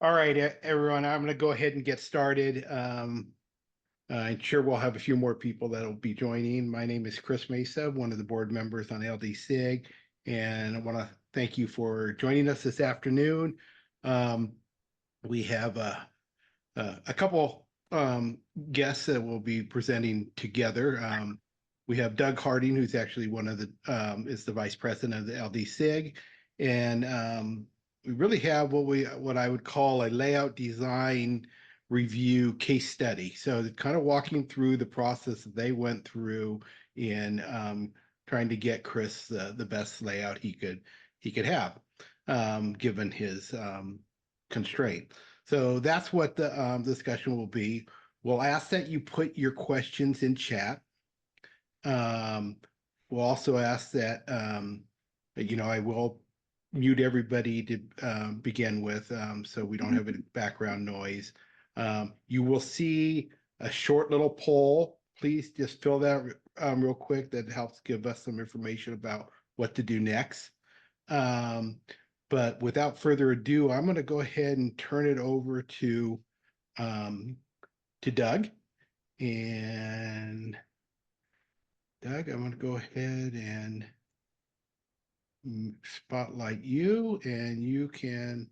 All right, everyone, I'm going to go ahead and get started. I'm sure we'll have a few more people that'll be joining. My name is Chris Mesa, one of the board members on LDSIG, and I want to thank you for joining us this afternoon. We have a couple guests that will be presenting together. We have Doug Harding, who's actually one of the is the vice president of the LDSIG, and we really have what I would call a layout design review case study. So kind of walking through the process that they went through in trying to get Chris the best layout he could have, given his constraint. So that's what the discussion will be. We'll ask that you put your questions in chat. We'll also ask that I will mute everybody to begin with, so we don't have any background noise. You will see a short little poll. Please just fill that real quick. That helps give us some information about what to do next. But without further ado, I'm going to go ahead and turn it over to Doug. And Doug, I'm going to go ahead and spotlight you, and you can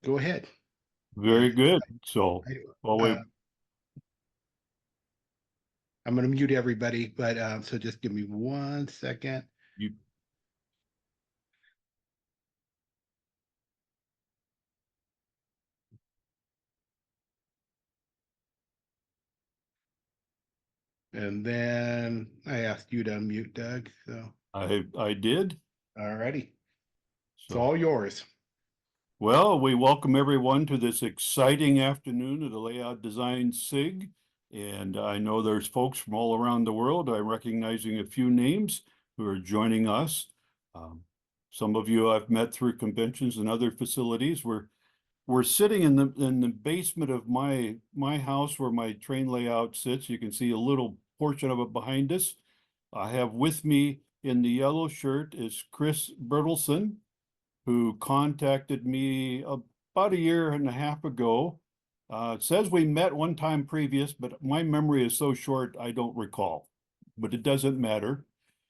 go ahead. Very good. So, I'm going to mute everybody, but so just give me 1 second. And then I asked you to unmute, Doug. So I did. All righty. It's all yours. Well, we welcome everyone to this exciting afternoon of the Layout Design SIG. And I know there's folks from all around the world. I'm recognizing a few names who are joining us. Some of you I've met through conventions and other facilities. We're sitting in the basement of my house where my train layout sits. You can see a little portion of it behind us. I have with me in the yellow shirt is Chris Bertelson, who contacted me about a year and a half ago. It says we met one time previous, but my memory is so short I don't recall. But it doesn't matter.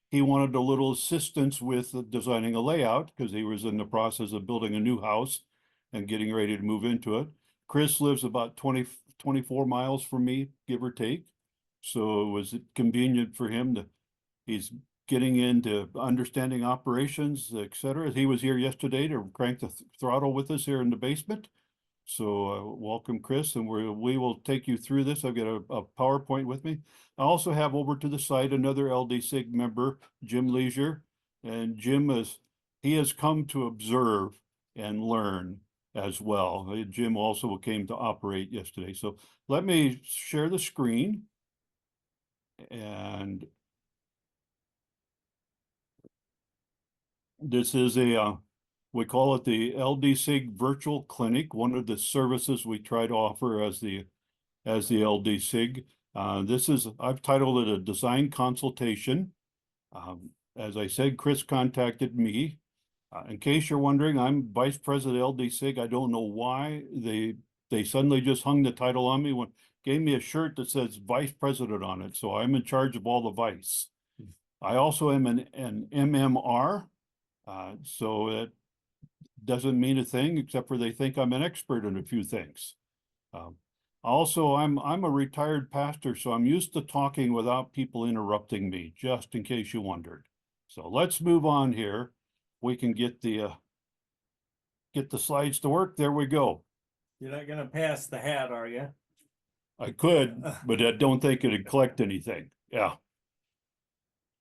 He wanted a little assistance with designing a layout because he was in the process of building a new house and getting ready to move into it. Chris lives about 24 miles from me, give or take. So it was convenient for him he's getting into understanding operations, etc. He was here yesterday to crank the throttle with us here in the basement. So welcome, Chris, and we will take you through this. I've got a PowerPoint with me. I also have over to the side another LDSIG member, Jim Leisure, and Jim has come to observe and learn as well. Jim also came to operate yesterday. So let me share the screen. And this is we call it the LDSIG Virtual Clinic, one of the services we try to offer as the LDSIG. I've titled it a design consultation. As I said, Chris contacted me. In case you're wondering, I'm Vice President LDSIG. I don't know why they suddenly just hung the title on me, gave me a shirt that says Vice President on it. So I'm in charge of all the vice. I also am an MMR. So it doesn't mean a thing except for they think I'm an expert in a few things. Also, I'm a retired pastor, so I'm used to talking without people interrupting me, just in case you wondered. So let's move on here. We can get the slides to work. There we go. You're not going to pass the hat, are you? I could, but I don't think it'd collect anything. Yeah.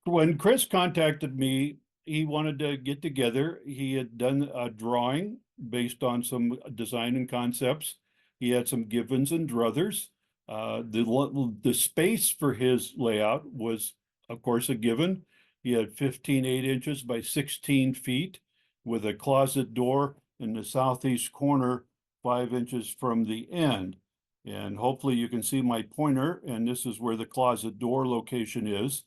When Chris contacted me, he wanted to get together. He had done a drawing based on some design and concepts. He had some givens and druthers. The space for his layout was, of course, a given. He had 15 8-inches by 16 feet with a closet door in the southeast corner, 5 inches from the end. And hopefully you can see my pointer, and this is where the closet door location is.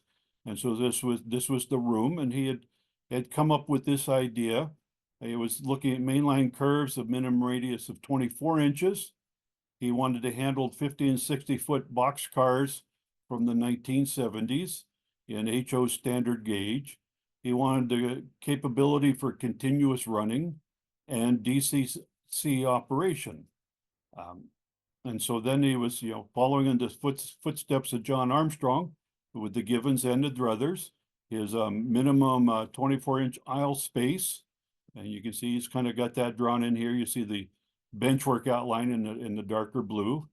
And so this was the room, and he had come up with this idea. He was looking at mainline curves of minimum radius of 24 inches. He wanted to handle 50 and 60-foot box cars from the 1970s in HO standard gauge. He wanted the capability for continuous running and DCC operation. And so then he was, following in the footsteps of John Armstrong with the Givens and the Druthers. His minimum 24-inch aisle space, and you can see he's kind of got that drawn in here. You see the benchwork outline in the darker blue.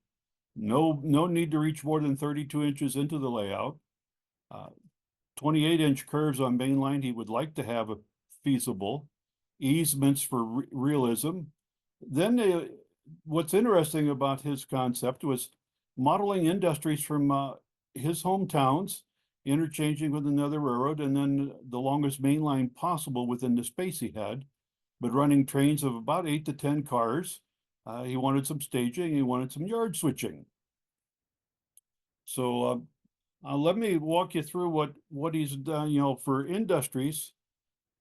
No need to reach more than 32 inches into the layout. 28-inch curves on mainline he would like to have a feasible. Easements for realism. Then what's interesting about his concept was modeling industries from his hometowns, interchanging with another railroad, and then the longest main line possible within the space he had, but running trains of about 8 to 10 cars. He wanted some staging, he wanted some yard switching. So let me walk you through what he's done, for industries.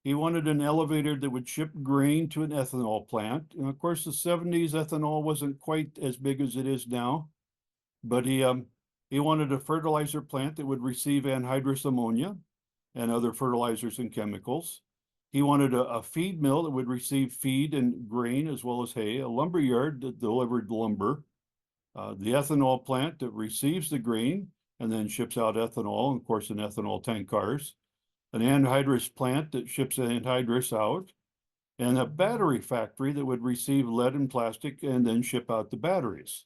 He wanted an elevator that would ship grain to an ethanol plant. And of course, the 70s ethanol wasn't quite as big as it is now, but he wanted a fertilizer plant that would receive anhydrous ammonia and other fertilizers and chemicals. He wanted a feed mill that would receive feed and grain as well as hay, a lumber yard that delivered lumber, the ethanol plant that receives the grain and then ships out ethanol, and of course, in ethanol tank cars, an anhydrous plant that ships anhydrous out, and a battery factory that would receive lead and plastic and then ship out the batteries.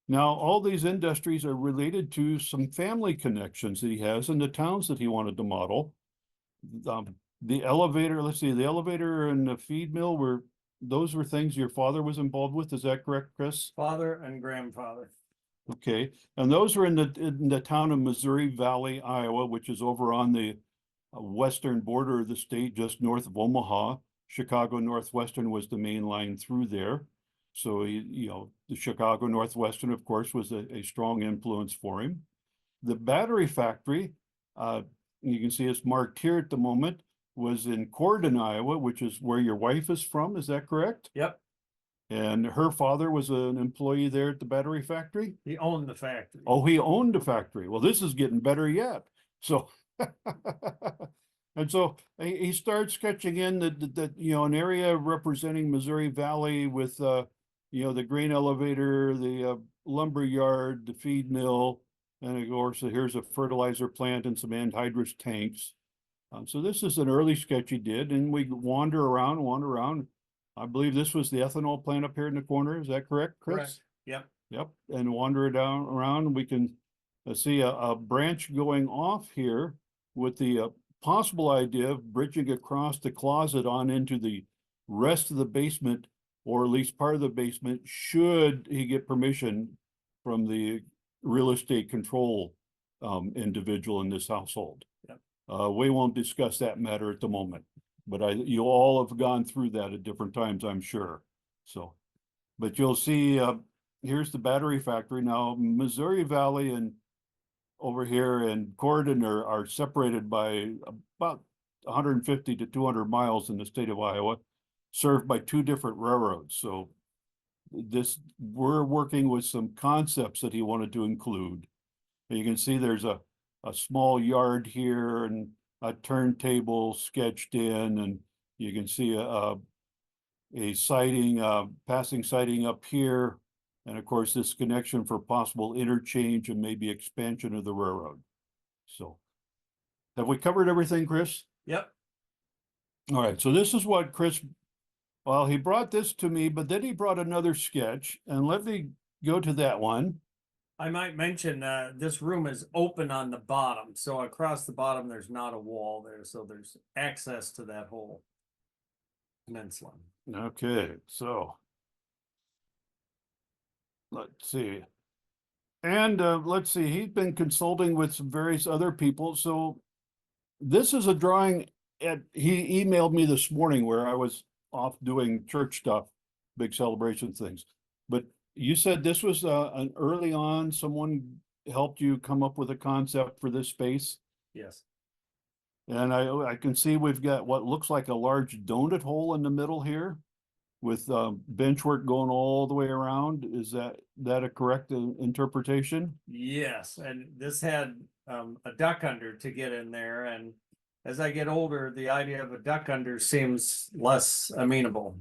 Now, all these industries are related to some family connections that he has in the towns that he wanted to model. The elevator, let's see, the elevator and the feed mill those were things your father was involved with. Is that correct, Chris? Father and grandfather. Okay, and those were in the town of Missouri Valley, Iowa, which is over on the western border of the state, just north of Omaha. Chicago Northwestern was the main line through there. So, the Chicago Northwestern, of course, was a strong influence for him. The battery factory, you can see it's marked here at the moment, was in Corydon, Iowa, which is where your wife is from. Is that correct? Yep, And her father was an employee there at the battery factory? he owned the factory. Oh, he owned the factory. Well, this is getting better yet. So, and so he starts sketching in that an area representing Missouri Valley with the grain elevator, the lumber yard, the feed mill, and of course here's a fertilizer plant and some anhydrous tanks. So this is an early sketch he did, and we wander around. I believe this was the ethanol plant up here in the corner. Is that correct, Chris? Correct. Yep. Yep, and wander around, we can see a branch going off here with the possible idea of bridging across the closet on into the rest of the basement, or at least part of the basement, should he get permission from the real estate control individual in this household. Yep. We won't discuss that matter at the moment, but you all have gone through that at different times, I'm sure. So, but you'll see, here's the battery factory. Now, Missouri Valley and over here in Corydon are separated by about 150 to 200 miles in the state of Iowa, served by two different railroads. So we're working with some concepts that he wanted to include. And you can see there's a small yard here and a turntable sketched in, and you can see a siding, passing siding up here. And of course, this connection for possible interchange and maybe expansion of the railroad. So have we covered everything, Chris? Yep. All right, so this is what Chris, well, he brought this to me, but then he brought another sketch, and let me go to that one. I might mention this room is open on the bottom. So across the bottom, there's not a wall there. So there's access to that whole peninsula. Okay, so let's see. And let's see, he's been consulting with some various other people. So this is a drawing he emailed me this morning where I was off doing church stuff, big celebration things. But you said this was an early on, someone helped you come up with a concept for this space? Yes. And I can see we've got what looks like a large donut hole in the middle here with bench work going all the way around. Is that a correct interpretation? Yes, and this had a duck under to get in there, and as I get older, the idea of a duck under seems less amenable.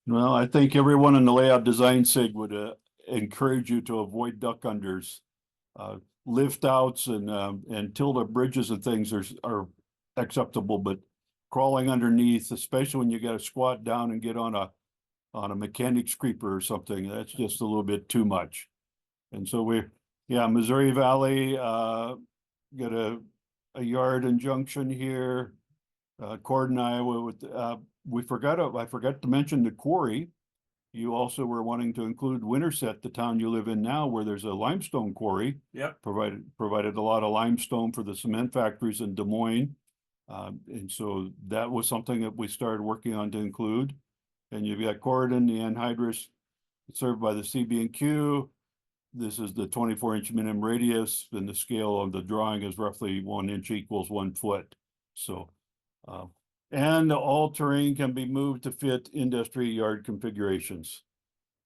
Well, I think everyone in the layout design SIG would encourage you to avoid duck unders. Lift outs and tilt bridges and things are acceptable, but crawling underneath, especially when you got to squat down and get on a mechanic's creeper or something, that's just a little bit too much. And so Missouri Valley got a yard injunction here. Cordon, Iowa with I forgot to mention the quarry. You also were wanting to include Winterset, the town you live in now, where there's a limestone quarry. Yep. Provided a lot of limestone for the cement factories in Des Moines. And so that was something that we started working on to include. And you've got Corridon, the anhydrous, served by the CB&Q. This is the 24-inch minimum radius, and the scale of the drawing is roughly 1 inch equals 1 foot. So, and all terrain can be moved to fit industry yard configurations.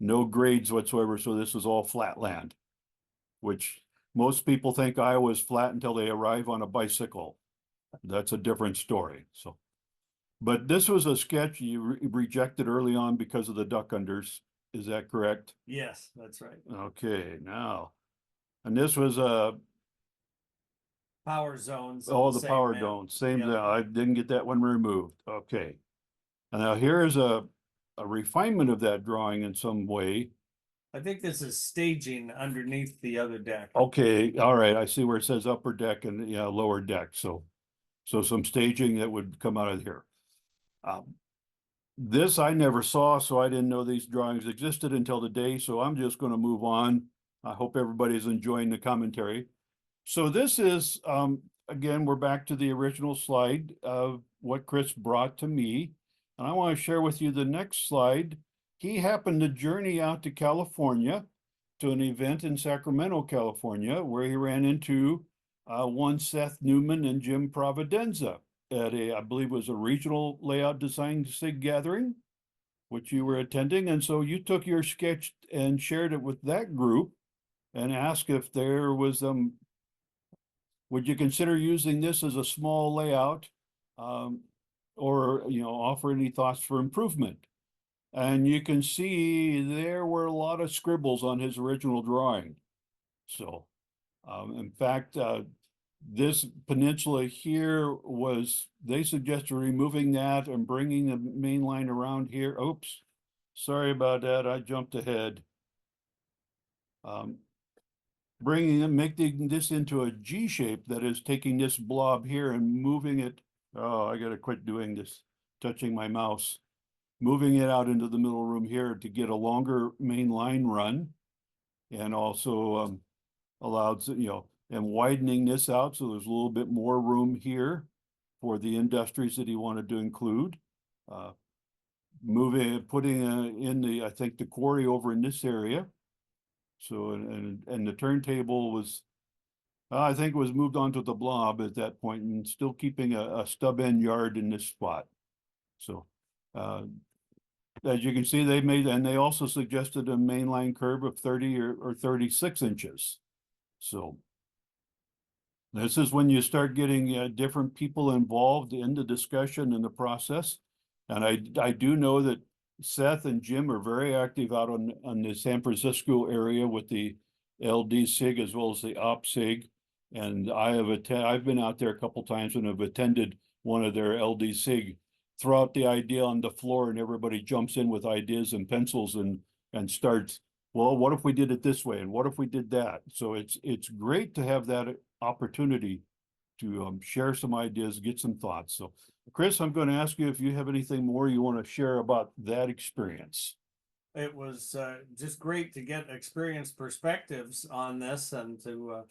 No grades whatsoever, so this is all flat land, which most people think Iowa is flat until they arrive on a bicycle. That's a different story. So, but this was a sketch you rejected early on because of the duck unders. Is that correct? Yes, that's right. Okay, now, and this was a Power zones. the power dome, same. Yeah. I didn't get that one removed. Okay, and now here is a refinement of that drawing in some way. I think this is staging underneath the other deck. Okay, all right. I see where it says upper deck and lower deck. So some staging that would come out of here. This I never saw, so I didn't know these drawings existed until today. So I'm just going to move on. I hope everybody's enjoying the commentary. So this is, again, we're back to the original slide of what Chris brought to me. And I want to share with you the next slide. He happened to journey out to California to an event in Sacramento, California, where he ran into one Seth Newman and Jim Providenza at I believe it was a regional layout design SIG gathering, which you were attending. And so you took your sketch and shared it with that group and asked if there was, would you consider using this as a small layout or, offer any thoughts for improvement? And you can see there were a lot of scribbles on his original drawing. So, in fact, this peninsula here they suggested removing that and bringing the main line around here. Oops, sorry about that. I jumped ahead. Making this into a G shape, that is taking this blob here and moving it. Oh, I got to quit doing this, touching my mouse. Moving it out into the middle room here to get a longer main line run, and also allowed, and widening this out so there's a little bit more room here for the industries that he wanted to include. Putting in I think the quarry over in this area. So, and the turntable was, I think it was moved onto the blob at that point, and still keeping a stub end yard in this spot. So, as you can see, they also suggested a mainline curve of 30 or 36 inches. So this is when you start getting different people involved in the discussion and the process. And I do know that Seth and Jim are very active out on the San Francisco area with the LDSIG as well as the OPSIG. And I've been out there a couple times and have attended one of their LDSIG, throw out the idea on the floor and everybody jumps in with ideas and pencils and starts, well, what if we did it this way? And what if we did that? So it's great to have that opportunity to share some ideas, get some thoughts. So Chris, I'm going to ask you if you have anything more you want to share about that experience. It was just great to get experienced perspectives on this, and to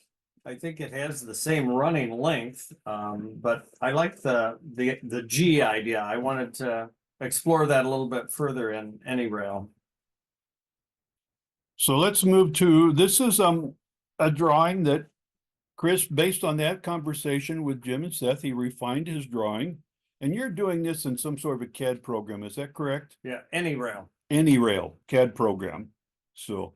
I think it has the same running length, but I like the G idea. I wanted to explore that a little bit further in AnyRail. So let's move to, this is a drawing that Chris, based on that conversation with Jim and Seth, he refined his drawing. And you're doing this in some sort of a CAD program, is that correct? Yeah, any rail. Any rail CAD program. So,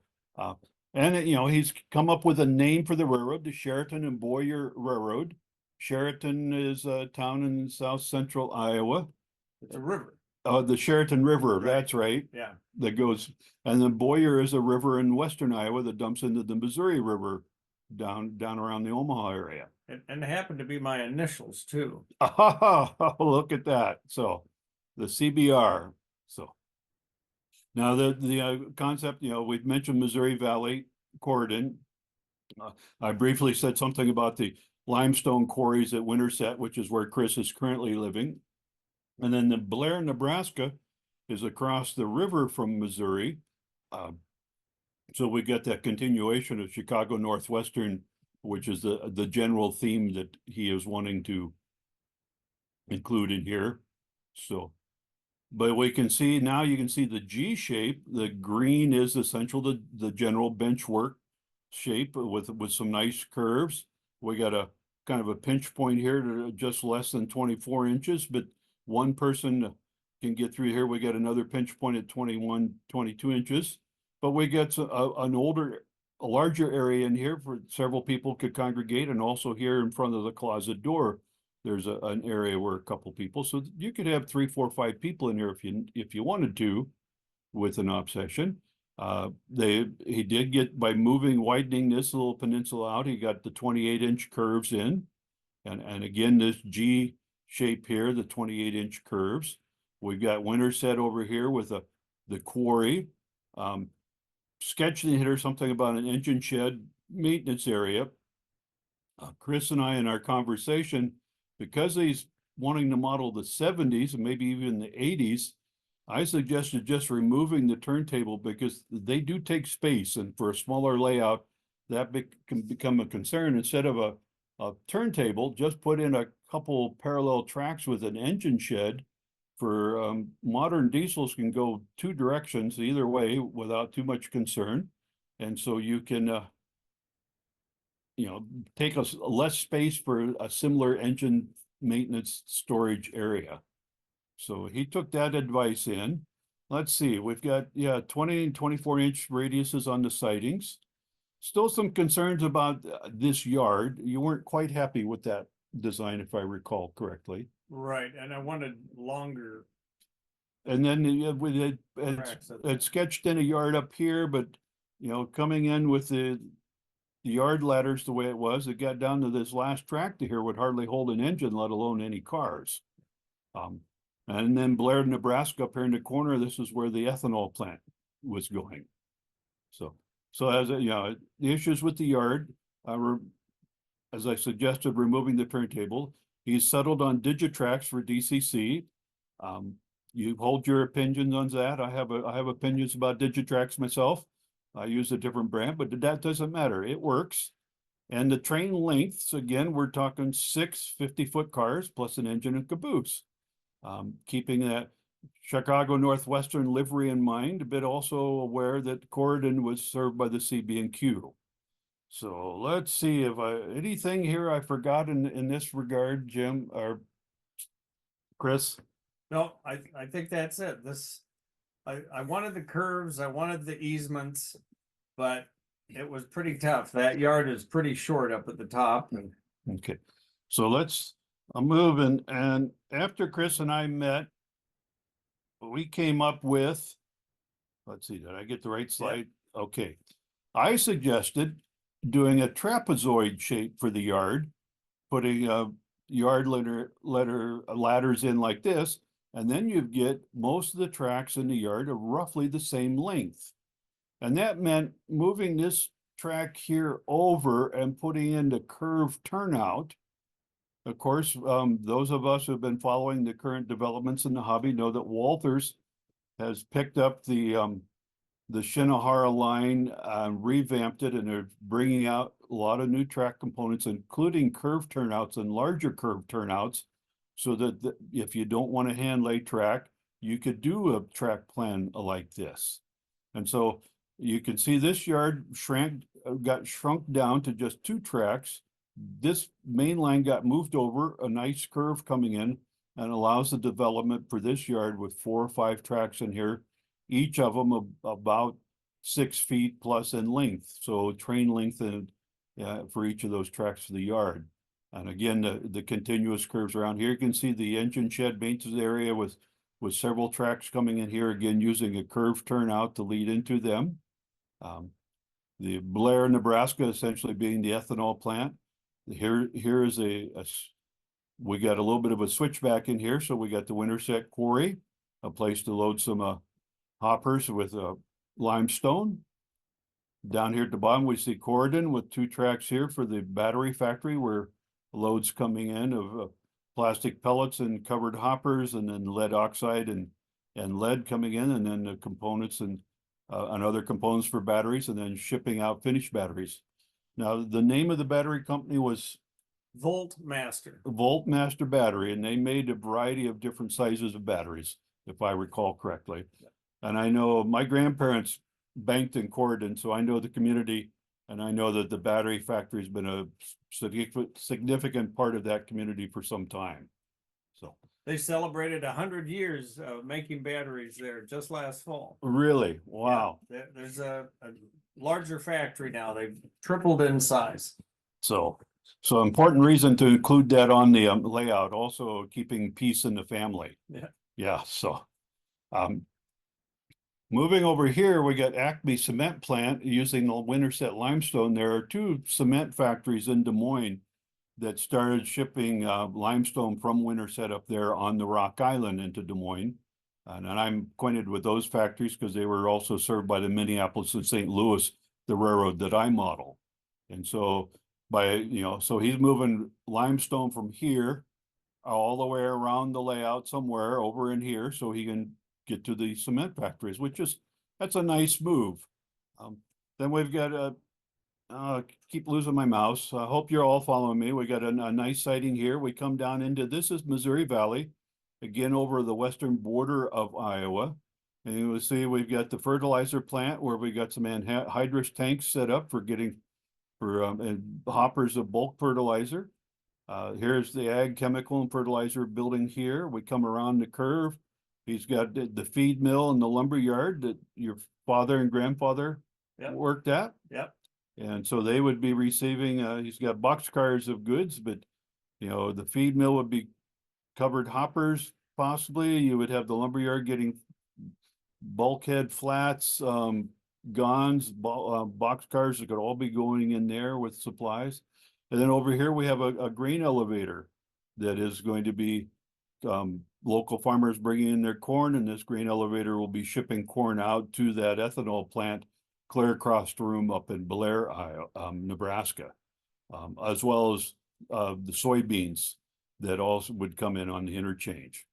and you know, he's come up with a name for the railroad, the Sheraton and Boyer Railroad. Sheraton is a town in south central Iowa. It's a river. The Sheraton River, Right. that's right. Yeah. That goes, and then Boyer is a river in western Iowa that dumps into the Missouri River down around the Omaha area. And it happened to be my initials too. Look at that. So the CBR. So now the concept, you know, we've mentioned Missouri Valley Corridor. I briefly said something about the limestone quarries at Winterset, which is where Chris is currently living. And then the Blair, Nebraska is across the river from Missouri. So we get that continuation of Chicago Northwestern, which is the general theme that he is wanting to include in here. So, but we can see now, you can see the G shape. The green is essential to the general bench work shape with some nice curves. We got a kind of a pinch point here to just less than 24 inches, but one person can get through here. We got another pinch point at 21, 22 inches, but we get a larger area in here for several people could congregate. And also here in front of the closet door, there's an area where a couple people, so you could have 3, 4, 5 people in here if you wanted to with an obsession. He did get, by widening this little peninsula out, he got the 28-inch curves in. And again, this G shape here, the 28-inch curves. We've got Winterset over here with the quarry. Sketched in here something about an engine shed maintenance area. Chris and I in our conversation, because he's wanting to model the 70s and maybe even the 80s, I suggested just removing the turntable because they do take space, and for a smaller layout, that can become a concern. Instead of a turntable, just put in a couple parallel tracks with an engine shed. For modern diesels can go 2 directions either way without too much concern. And so you can, you know, take less space for a similar engine maintenance storage area. So he took that advice in. Let's see, we've got, 20 and 24-inch radiuses on the sidings. Still some concerns about this yard. You weren't quite happy with that design, if I recall correctly. Right, and I wanted longer. And then with tracks. it sketched in a yard up here, but you know, coming in with the yard ladders the way it was, it got down to this last tractor here would hardly hold an engine, let alone any cars. And then Blair, Nebraska, up here in the corner, this is where the ethanol plant was going. So as you know, the issues with the yard, as I suggested, removing the turntable. He's settled on Digitrax for DCC. You hold your opinions on that. I have opinions about Digitrax myself. I use a different brand, but that doesn't matter. It works. And the train lengths, again, we're talking 6 50-foot cars plus an engine and caboose. Keeping that Chicago Northwestern livery in mind, but also aware that Corridor was served by the CB&Q. So let's see if anything here I forgot in this regard, Jim or Chris. No, I think that's it. I wanted the curves, I wanted the easements, but it was pretty tough. That yard is pretty short up at the top. Okay, so I'm moving, and after Chris and I met, we came up with, let's see, did I get the right slide? Yeah. Okay, I suggested doing a trapezoid shape for the yard, putting yard ladders in like this, and then you get most of the tracks in the yard are roughly the same length. And that meant moving this track here over and putting in the curved turnout. Of course, those of us who have been following the current developments in the hobby know that Walthers has picked up the Shinohara line, revamped it, and they're bringing out a lot of new track components, including curved turnouts and larger curved turnouts, so that if you don't want to hand lay track, you could do a track plan like this. And so you can see this yard got shrunk down to just 2 tracks, this main line got moved over, a nice curve coming in, and allows the development for this yard with 4 or 5 tracks in here, each of them about 6 feet plus in length. So train length and for each of those tracks for the yard. And again, the continuous curves around here, you can see the engine shed maintenance area with several tracks coming in here, again, using a curved turnout to lead into them. The Blair, Nebraska, essentially being the ethanol plant. Here is we got a little bit of a switchback in here. So we got the Winterset Quarry, a place to load some hoppers with limestone. Down here at the bottom, we see Corridon with 2 tracks here for the battery factory, where loads coming in of plastic pellets and covered hoppers, and then lead oxide and lead coming in, and then the components and other components for batteries, and then shipping out finished batteries. Now, the name of the battery company was Voltmaster. Voltmaster Battery, and they made a variety of different sizes of batteries, if I recall correctly. Yeah. And I know my grandparents banked in Corridon, so I know the community, and I know that the battery factory has been a significant part of that community for some time. So They celebrated 100 years of making batteries there just last fall. really, wow. Yeah, there's a larger factory now. They've tripled in size. So important reason to include that on the layout, also keeping peace in the family. Yeah. Yeah, so moving over here, we got Acme Cement Plant using the Winterset limestone. There are 2 cement factories in Des Moines that started shipping limestone from Winterset up there on the Rock Island into Des Moines. And I'm acquainted with those factories because they were also served by the Minneapolis and St. Louis, the railroad that I model. And so so he's moving limestone from here all the way around the layout somewhere over in here, so he can get to the cement factories, that's a nice move. Then we've got keep losing my mouse. I hope you're all following me. We got a nice sighting here. We come down into, this is Missouri Valley, again over the western border of Iowa. And you will see we've got the fertilizer plant where we got some anhydrous tanks set up for and hoppers of bulk fertilizer. Here's the ag chemical and fertilizer building here. We come around the curve. He's got the feed mill and the lumber yard that your father and grandfather worked at. Yep. And so they would be receiving, he's got boxcars of goods, but the feed mill would be covered hoppers, possibly. You would have the lumber yard getting bulkhead flats, guns, boxcars that could all be going in there with supplies. And then over here, we have a grain elevator that is going to be local farmers bringing in their corn, and this grain elevator will be shipping corn out to that ethanol plant clear across the room up in Blair, Nebraska, as well as the soybeans that also would come in on the interchange.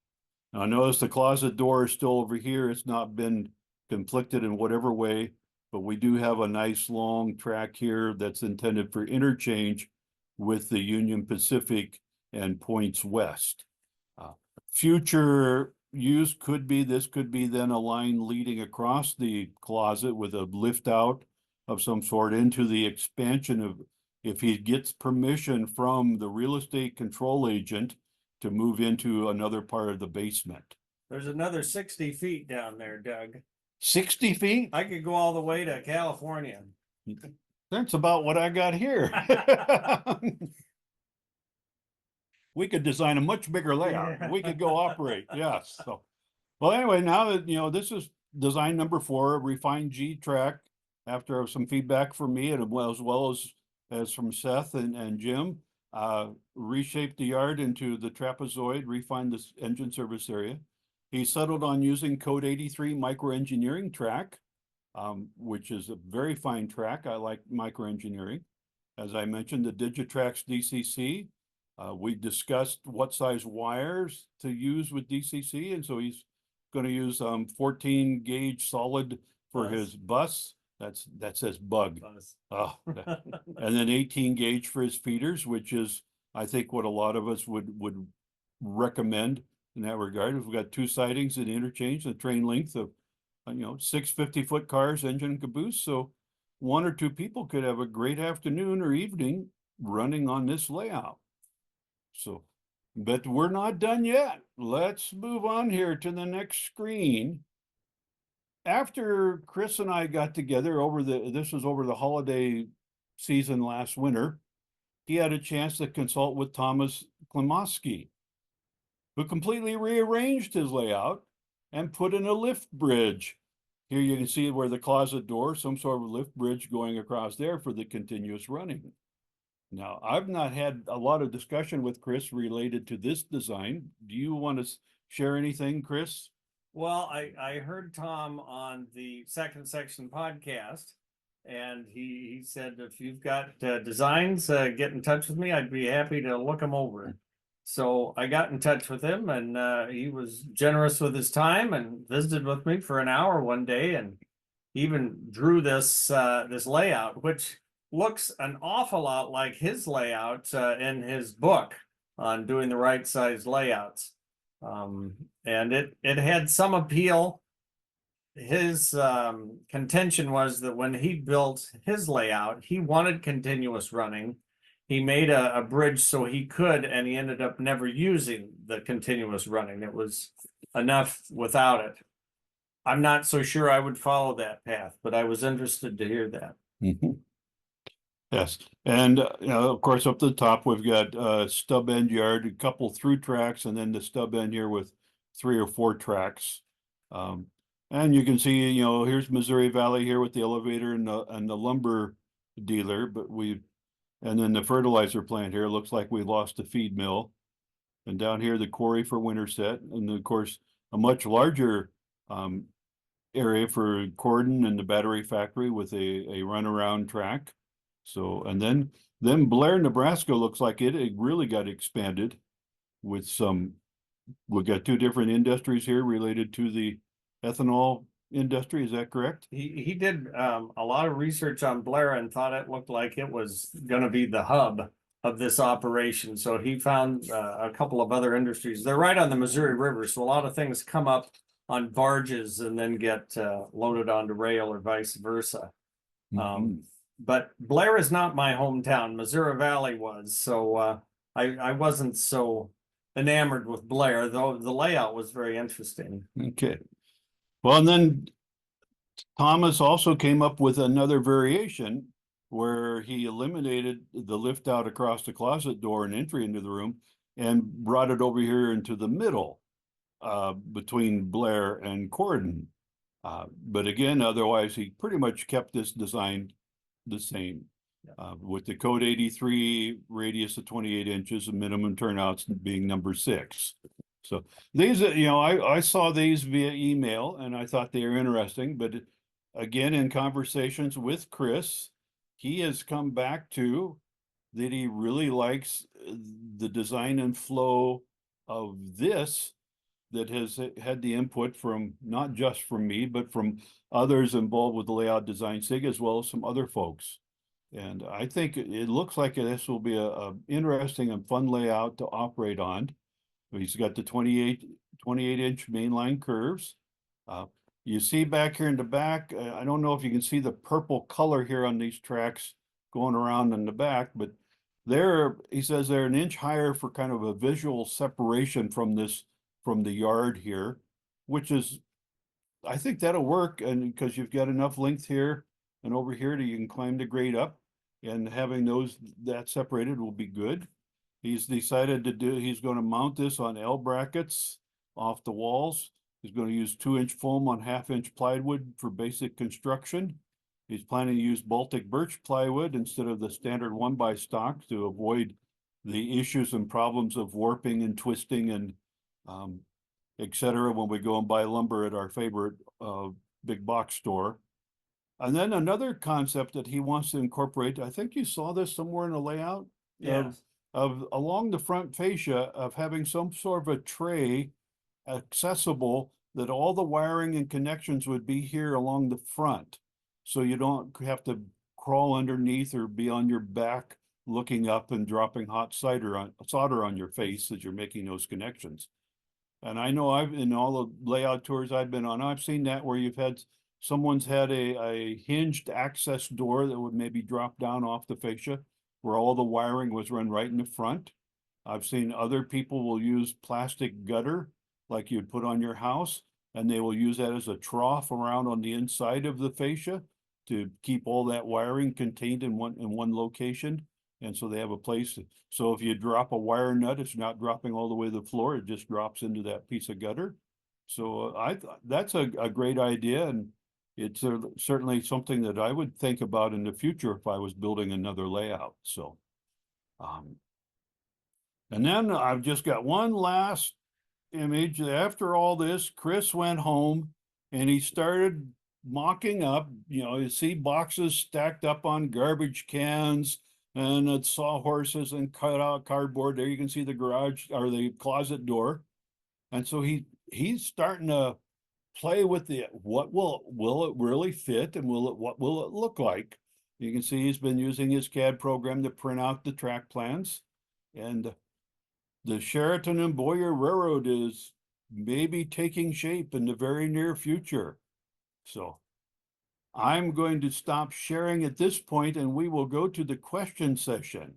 Now, notice the closet door is still over here. It's not been conflicted in whatever way, but we do have a nice long track here that's intended for interchange with the Union Pacific and points west. Future use could be, this could be then a line leading across the closet with a lift out of some sort into the expansion of, if he gets permission from the real estate control agent to move into another part of the basement. There's another 60 feet down there, Doug. 60 feet? I could go all the way to California. That's about what I got here. We could design a much bigger layout. We could go operate. Yes. So, well, anyway, now that, this is design number 4, refined G track, after some feedback from me and as well as from Seth and Jim, reshaped the yard into the trapezoid, refined this engine service area. He settled on using code 83 microengineering track, which is a very fine track. I like microengineering. As I mentioned, the Digitrax DCC. We discussed what size wires to use with DCC, and so he's going to use 14 gauge solid for his bus. That says bug. Oh, and then 18 gauge for his feeders, which is, I think, what a lot of us would recommend in that regard. We've got 2 sidings and interchange, a train length of 6 50-foot cars, engine and caboose. So 1 or 2 people could have a great afternoon or evening running on this layout. So, but we're not done yet. Let's move on here to the next screen. After Chris and I got together this was over the holiday season last winter, he had a chance to consult with Thomas Klimovsky, who completely rearranged his layout and put in a lift bridge. Here you can see where the closet door, some sort of lift bridge going across there for the continuous running. Now, I've not had a lot of discussion with Chris related to this design. Do you want to share anything, Chris? Well, I heard Tom on the Second Section podcast, and he said, if you've got designs, get in touch with me. I'd be happy to look them over. So I got in touch with him, and he was generous with his time and visited with me for an hour one day, and even drew this this layout, which looks an awful lot like his layout in his book on doing the right size layouts. And it had some appeal. His contention was that when he built his layout, he wanted continuous running. He made a bridge so he could, and he ended up never using the continuous running. It was enough without it. I'm not so sure I would follow that path, but I was interested to hear that. Yes, and of course, up the top, we've got stub end yard, a couple through tracks, and then the stub end here with 3 or 4 tracks. And you can see, here's Missouri Valley here with the elevator and the lumber dealer, and then the fertilizer plant here, looks like we lost the feed mill. And down here, the quarry for Winterset, and of course, a much larger area for Cordon and the battery factory with a runaround track. So, and then Blair, Nebraska looks like it really got expanded with we've got 2 different industries here related to the ethanol industry. Is that correct? He did a lot of research on Blair and thought it looked like it was going to be the hub of this operation. So he found a couple of other industries. They're right on the Missouri River, so a lot of things come up on barges and then get loaded onto rail or vice versa. But Blair is not my hometown. Missouri Valley was, so I wasn't so enamored with Blair, though the layout was very interesting. Okay. Well, and then Thomas also came up with another variation where he eliminated the lift out across the closet door and entry into the room and brought it over here into the middle between Blair and Cordon. But again, otherwise, he pretty much kept this design the same. With the code 83 radius of 28 inches and minimum turnouts being number 6. So these, I saw these via email and I thought they were interesting, but again, in conversations with Chris, he has come back to that he really likes the design and flow of this, that has had the input from not just from me, but from others involved with the layout design SIG, as well as some other folks. And I think it looks like this will be a interesting and fun layout to operate on. He's got the 28 inch mainline curves. You see back here in the back, I don't know if you can see the purple color here on these tracks going around in the back, but he says they're an inch higher for kind of a visual separation from the yard here, which is, I think that'll work. And because you've got enough length here and over here that you can climb the grade up, and having that separated will be good. He's decided he's going to mount this on L brackets off the walls. He's going to use 2-inch foam on 1/2-inch plywood for basic construction. He's planning to use Baltic birch plywood instead of the standard 1x stock to avoid the issues and problems of warping and twisting and etc. when we go and buy lumber at our favorite big box store. And then another concept that he wants to incorporate, I think you saw this somewhere in the layout. Yes. Of along the front fascia of having some sort of a tray accessible that all the wiring and connections would be here along the front. So you don't have to crawl underneath or be on your back looking up and dropping hot solder on your face as you're making those connections. And I know in all the layout tours I've been on, I've seen that where someone's had a hinged access door that would maybe drop down off the fascia. where all the wiring was run right in the front. I've seen other people will use plastic gutter like you'd put on your house, and they will use that as a trough around on the inside of the fascia to keep all that wiring contained in one location. And so they have a place. So if you drop a wire nut, it's not dropping all the way to the floor. It just drops into that piece of gutter. So that's a great idea, and it's certainly something that I would think about in the future if I was building another layout. So, and then I've just got one last image. After all this, Chris went home and he started mocking up, you see boxes stacked up on garbage cans and sawhorses and cut out cardboard. There you can see the garage or the closet door. And so he's starting to play with what will it really fit, and what will it look like? You can see he's been using his CAD program to print out the track plans, and the Sheraton and Boyer Railroad is maybe taking shape in the very near future. So I'm going to stop sharing at this point, and we will go to the question session.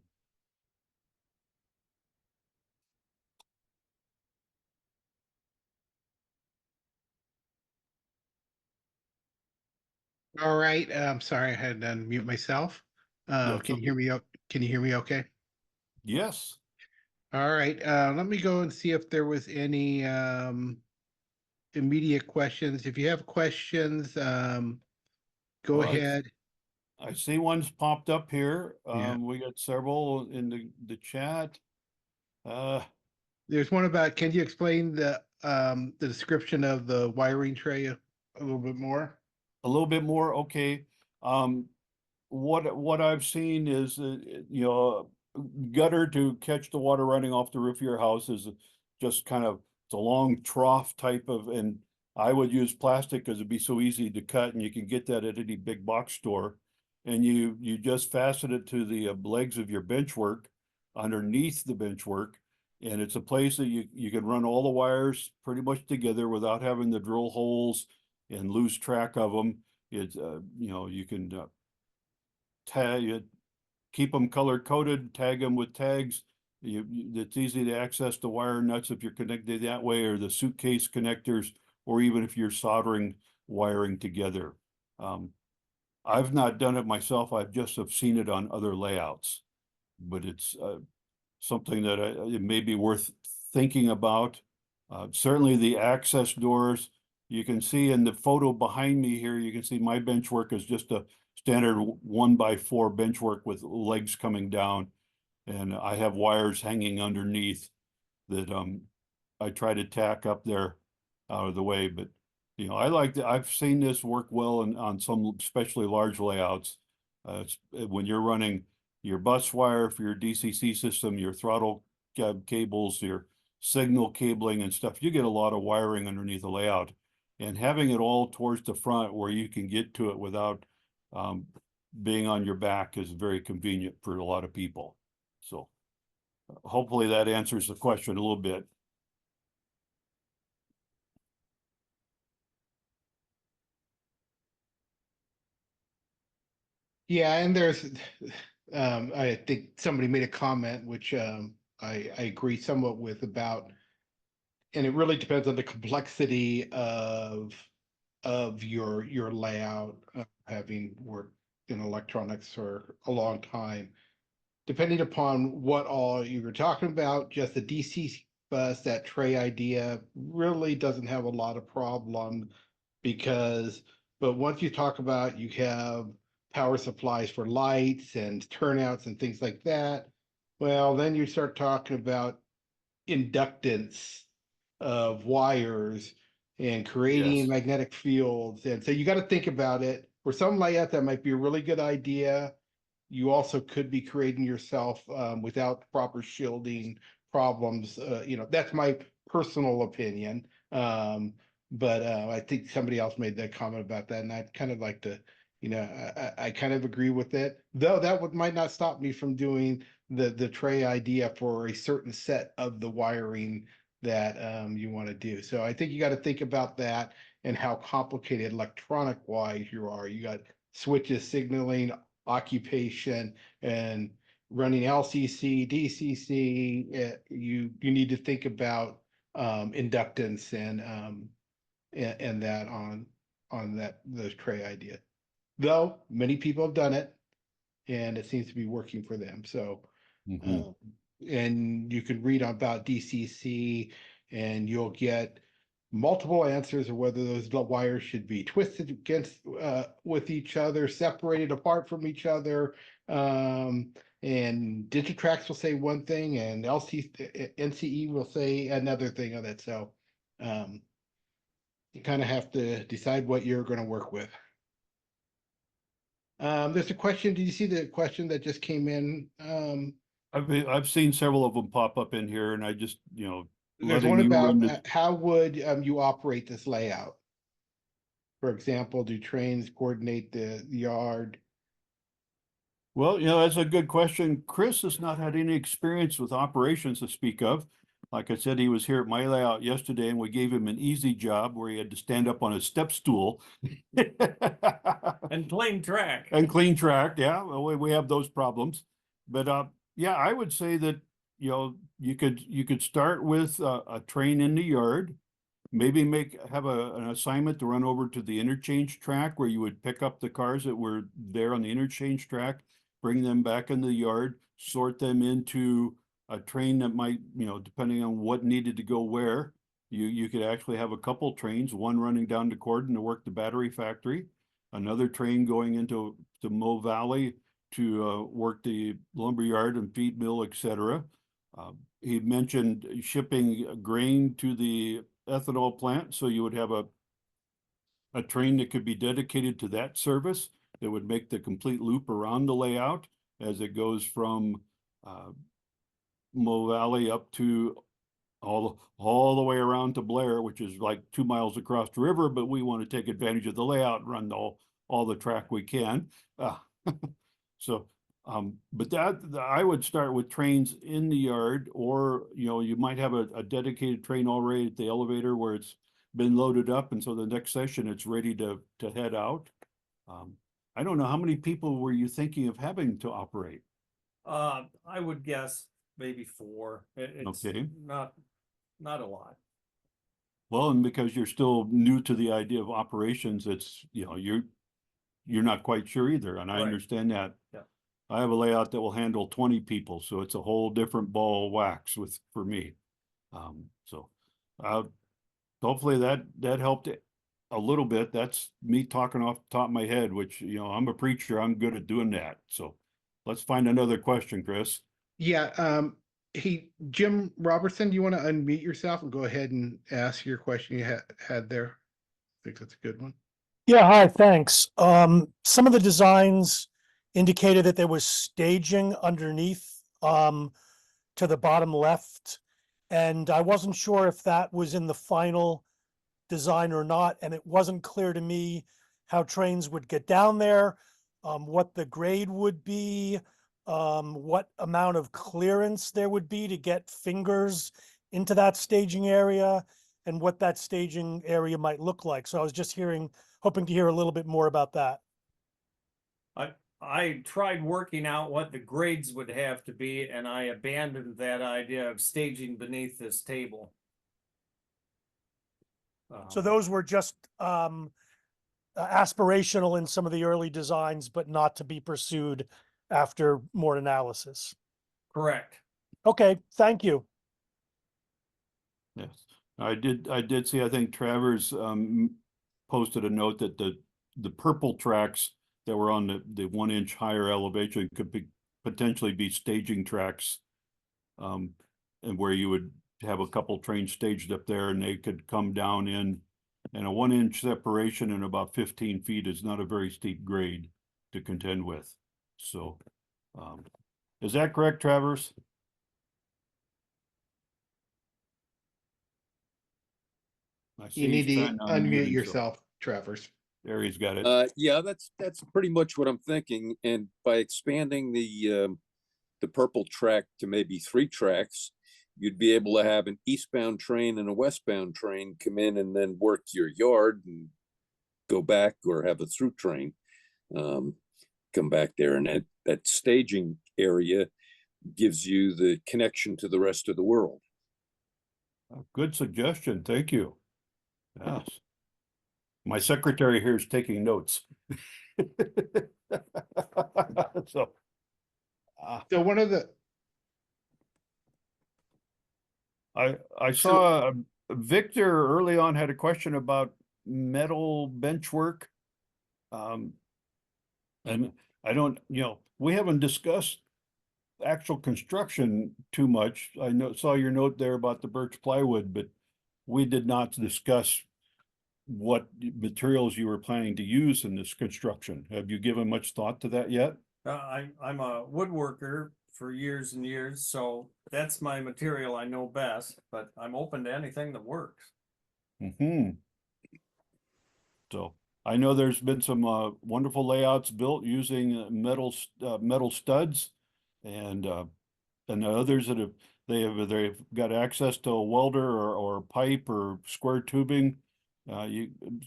All right, I'm sorry, I had to unmute myself. That's Can you hear okay. me? Can you hear me okay? Yes. All right, let me go and see if there was any immediate questions. If you have questions, go Well, ahead. I see one's popped up here. Yeah, We got several in the chat. there's one about, can you explain the description of the wiring tray a little bit more? A little bit more, okay. What I've seen is, gutter to catch the water running off the roof of your house is just kind of, it's a long trough type of, and I would use plastic because it'd be so easy to cut, and you can get that at any big box store. And you just fasten it to the legs of your bench work underneath the bench work. And it's a place that you can run all the wires pretty much together without having to drill holes and lose track of them. It's, you can tag, keep them color coded, tag them with tags. It's easy to access the wire nuts if you're connected that way, or the suitcase connectors, or even if you're soldering wiring together. I've not done it myself. I've just have seen it on other layouts, but it's something that it may be worth thinking about. Certainly the access doors, you can see in the photo behind me here, you can see my bench work is just a standard 1x4 bench work with legs coming down. And I have wires hanging underneath that I try to tack up there out of the way. But I've seen this work well on some especially large layouts. When you're running your bus wire for your DCC system, your throttle cables, your signal cabling and stuff, you get a lot of wiring underneath the layout. And having it all towards the front where you can get to it without being on your back is very convenient for a lot of people. So hopefully that answers the question a little bit. Yeah, and there's, I think somebody made a comment, which I agree somewhat with about, and it really depends on the complexity of your layout, having worked in electronics for a long time. Depending upon what all you were talking about, just the DC bus, that tray idea really doesn't have a lot of problem because, but once you talk about you have power supplies for lights and turnouts and things like that, well, then you start talking about inductance of wires and creating Yes. magnetic fields. And so you got to think about it. For some layout, that might be a really good idea. You also could be creating yourself without proper shielding problems. That's my personal opinion. But I think somebody else made that comment about that, and I'd kind of like to, I kind of agree with it. Though that might not stop me from doing the tray idea for a certain set of the wiring that you want to do. So I think you got to think about that and how complicated electronic wise you are. You got switches signaling, occupation, and running LCC, DCC, you need to think about inductance and that on the tray idea. Though many people have done it, and it seems to be working for them. So, Mhm. and you can read about DCC, and you'll get multiple answers of whether those wires should be twisted against with each other, separated apart from each other. And Digitrax will say one thing, and NCE will say another thing on it. So, you kind of have to decide what you're going to work with. There's a question. Did you see the question that just came in? I've seen several of them pop up in here, and I just, There's letting one you about run the. how would you operate this layout? For example, do trains coordinate the yard? Well, that's a good question. Chris has not had any experience with operations to speak of. Like I said, he was here at my layout yesterday, and we gave him an easy job where he had to stand up on a step stool. And plain track. And clean track, yeah, well, we have those problems. But yeah, I would say that, you could start with a train in the yard. Maybe have an assignment to run over to the interchange track where you would pick up the cars that were there on the interchange track, bring them back in the yard, sort them into a train that might, depending on what needed to go where. You could actually have a couple trains, one running down to Cordon to work the battery factory, another train going into Mo Valley to work the lumber yard and feed mill, etc. He mentioned shipping grain to the ethanol plant, so you would have a train that could be dedicated to that service that would make the complete loop around the layout as it goes from Mo Valley up to all the way around to Blair, which is like 2 miles across the river, but we want to take advantage of the layout and run all the track we can. So, but I would start with trains in the yard, or, you might have a dedicated train already at the elevator where it's been loaded up. And so the next session, it's ready to head out. I don't know, how many people were you thinking of having to operate? I would guess maybe 4. It's Okay. not a lot. Well, and because you're still new to the idea of operations, it's, you're not quite sure either, and I Right. understand that. Yeah. I have a layout that will handle 20 people, so it's a whole different ball of wax for me. So hopefully that helped a little bit. That's me talking off the top of my head, which, I'm a preacher. I'm good at doing that. So let's find another question, Chris. Yeah. Hey, Jim Robertson, do you want to unmute yourself and go ahead and ask your question you had there? I think that's a good one. Yeah, hi, thanks. Some of the designs indicated that there was staging underneath to the bottom left. And I wasn't sure if that was in the final design or not, and it wasn't clear to me how trains would get down there, what the grade would be, what amount of clearance there would be to get fingers into that staging area, and what that staging area might look like. So I was just hoping to hear a little bit more about that. I tried working out what the grades would have to be, and I abandoned that idea of staging beneath this table. So those were just aspirational in some of the early designs, but not to be pursued after more analysis. Correct. Okay, thank you. Yes, I did see, I think Travers posted a note that the purple tracks that were on the 1 inch higher elevation could potentially be staging tracks. And where you would have a couple trains staged up there, and they could come down in, and a 1 inch separation in about 15 feet is not a very steep grade to contend with. So, is that correct, Travers? I see You need he's to trying to unmute himself. yourself, Travers. There, he's got it. Yeah, that's pretty much what I'm thinking. And by expanding the purple track to maybe 3 tracks, you'd be able to have an eastbound train and a westbound train come in and then work your yard and go back, or have a through train come back there. And that staging area gives you the connection to the rest of the world. Good suggestion. Thank you. Yes. My secretary here is taking notes. So. So one of the, I saw Victor early on had a question about metal bench work. And I don't, we haven't discussed actual construction too much. I saw your note there about the birch plywood, but we did not discuss what materials you were planning to use in this construction. Have you given much thought to that yet? I'm a woodworker for years and years, so that's my material I know best, but I'm open to anything that works. Mm-hmm. So I know there's been some wonderful layouts built using metal studs, and others that they've got access to a welder or pipe or square tubing.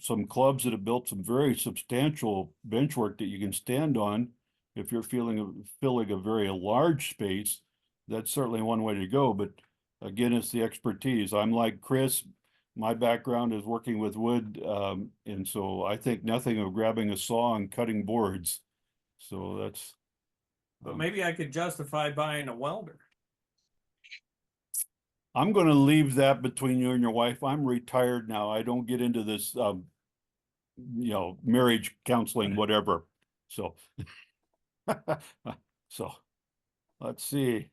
Some clubs that have built some very substantial benchwork that you can stand on. If you're filling a very large space, that's certainly one way to go. But again, it's the expertise. I'm like Chris. My background is working with wood, and so I think nothing of grabbing a saw and cutting boards. So that's. But maybe I could justify buying a welder. I'm going to leave that between you and your wife. I'm retired now. I don't get into this, marriage counseling, whatever. So, so let's see.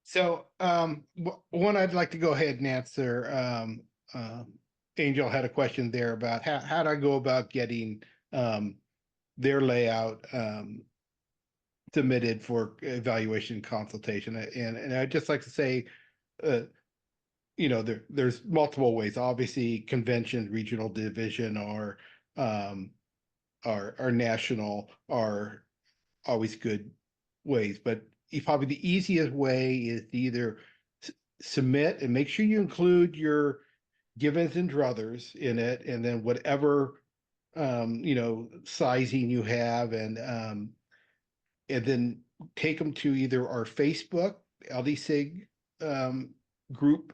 so one I'd like to go ahead and answer. Angel had a question there about how do I go about getting their layout submitted for evaluation consultation, and I'd just like to say, there's multiple ways. Obviously, convention, regional division, or national are always good ways. But probably the easiest way is to either submit and make sure you include your givens and druthers in it, and then whatever sizing you have, and then take them to either our Facebook LDSIG group,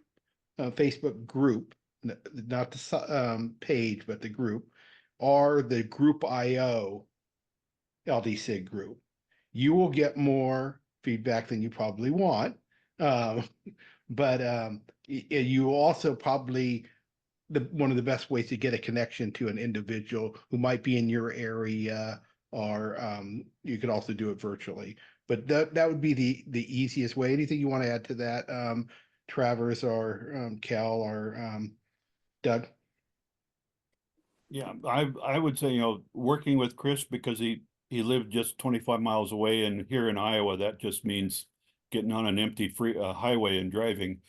Facebook group, not the page, but the group, or the Group IO LDSIG group. You will get more feedback than you probably want, but you also probably one of the best ways to get a connection to an individual who might be in your area, or you could also do it virtually. But that would be the easiest way. Anything you want to add to that, Travers or Cal or Doug? Yeah, I would say, working with Chris, because he lived just 25 miles away, and here in Iowa, that just means getting on an empty highway and driving.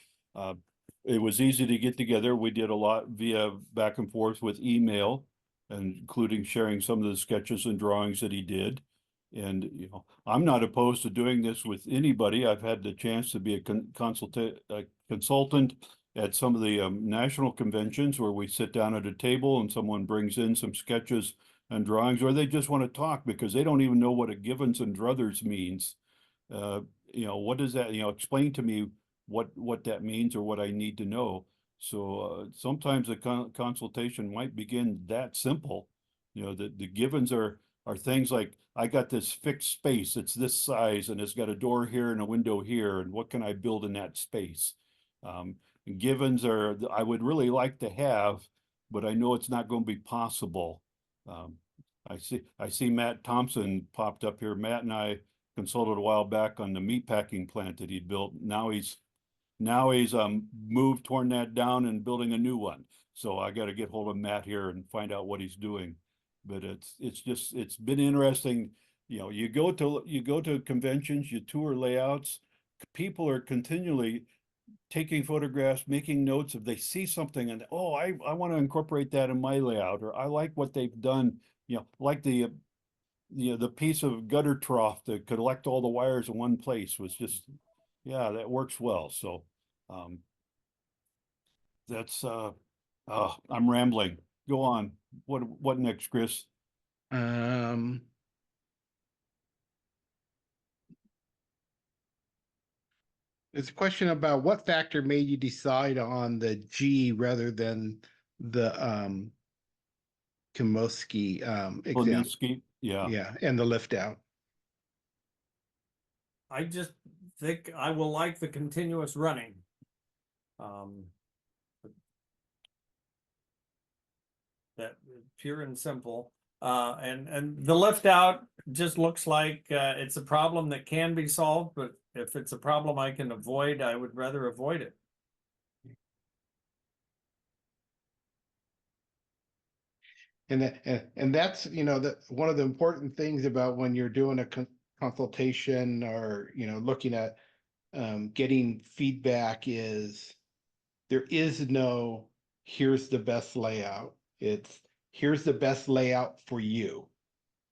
It was easy to get together. We did a lot via back and forth with email, and including sharing some of the sketches and drawings that he did. And, I'm not opposed to doing this with anybody. I've had the chance to be a consultant at some of the national conventions where we sit down at a table and someone brings in some sketches and drawings, or they just want to talk because they don't even know what a givens and druthers means. What does that, explain to me what that means or what I need to know. So sometimes a consultation might begin that simple. The givens are things like, I got this fixed space, it's this size, and it's got a door here and a window here, and what can I build in that space? Givens are, I would really like to have, but I know it's not going to be possible. I see Matt Thompson popped up here. Matt and I consulted a while back on the meatpacking plant that he built. Now he's torn that down and building a new one. So I got to get hold of Matt here and find out what he's doing. But it's been interesting. You go to conventions, you tour layouts, people are continually taking photographs, making notes. If they see something and, oh, I want to incorporate that in my layout, or I like what they've done, like the piece of gutter trough to collect all the wires in one place was just, yeah, that works well. So that's I'm rambling. Go on. What next, Chris? It's a question about what factor made you decide on the G rather than the Komoski example. Kolinsky, yeah. Yeah, and the lift out. I just think I will like the continuous running. That pure and simple. And the lift out just looks like it's a problem that can be solved, but if it's a problem I can avoid, I would rather avoid it. And that's, you know, that one of the important things about when you're doing a consultation or, you know, looking at getting feedback is there is no here's the best layout. It's here's the best layout for you.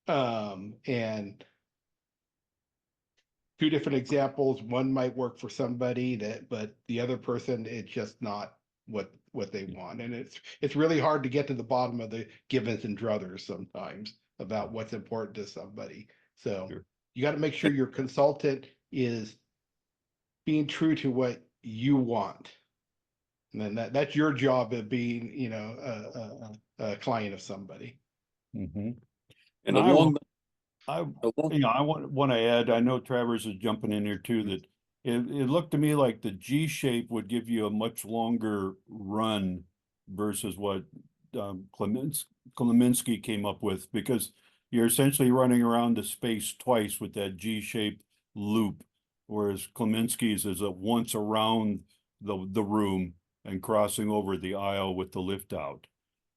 And two different examples, one might work for somebody but the other person, it's just not what they want. And it's really hard to get to the bottom of the givens and druthers sometimes about what's important to somebody. So Sure. you got to make sure your consultant is being true to what you want. And then that's your job of being, you know, a client of somebody. Mhm. And I along, you know, I want to add, I know Travers is jumping in here too, that it looked to me like the G shape would give you a much longer run versus what Kleminski came up with, because you're essentially running around the space twice with that G-shaped loop, whereas Kleminski's is a once around the room and crossing over the aisle with the lift out.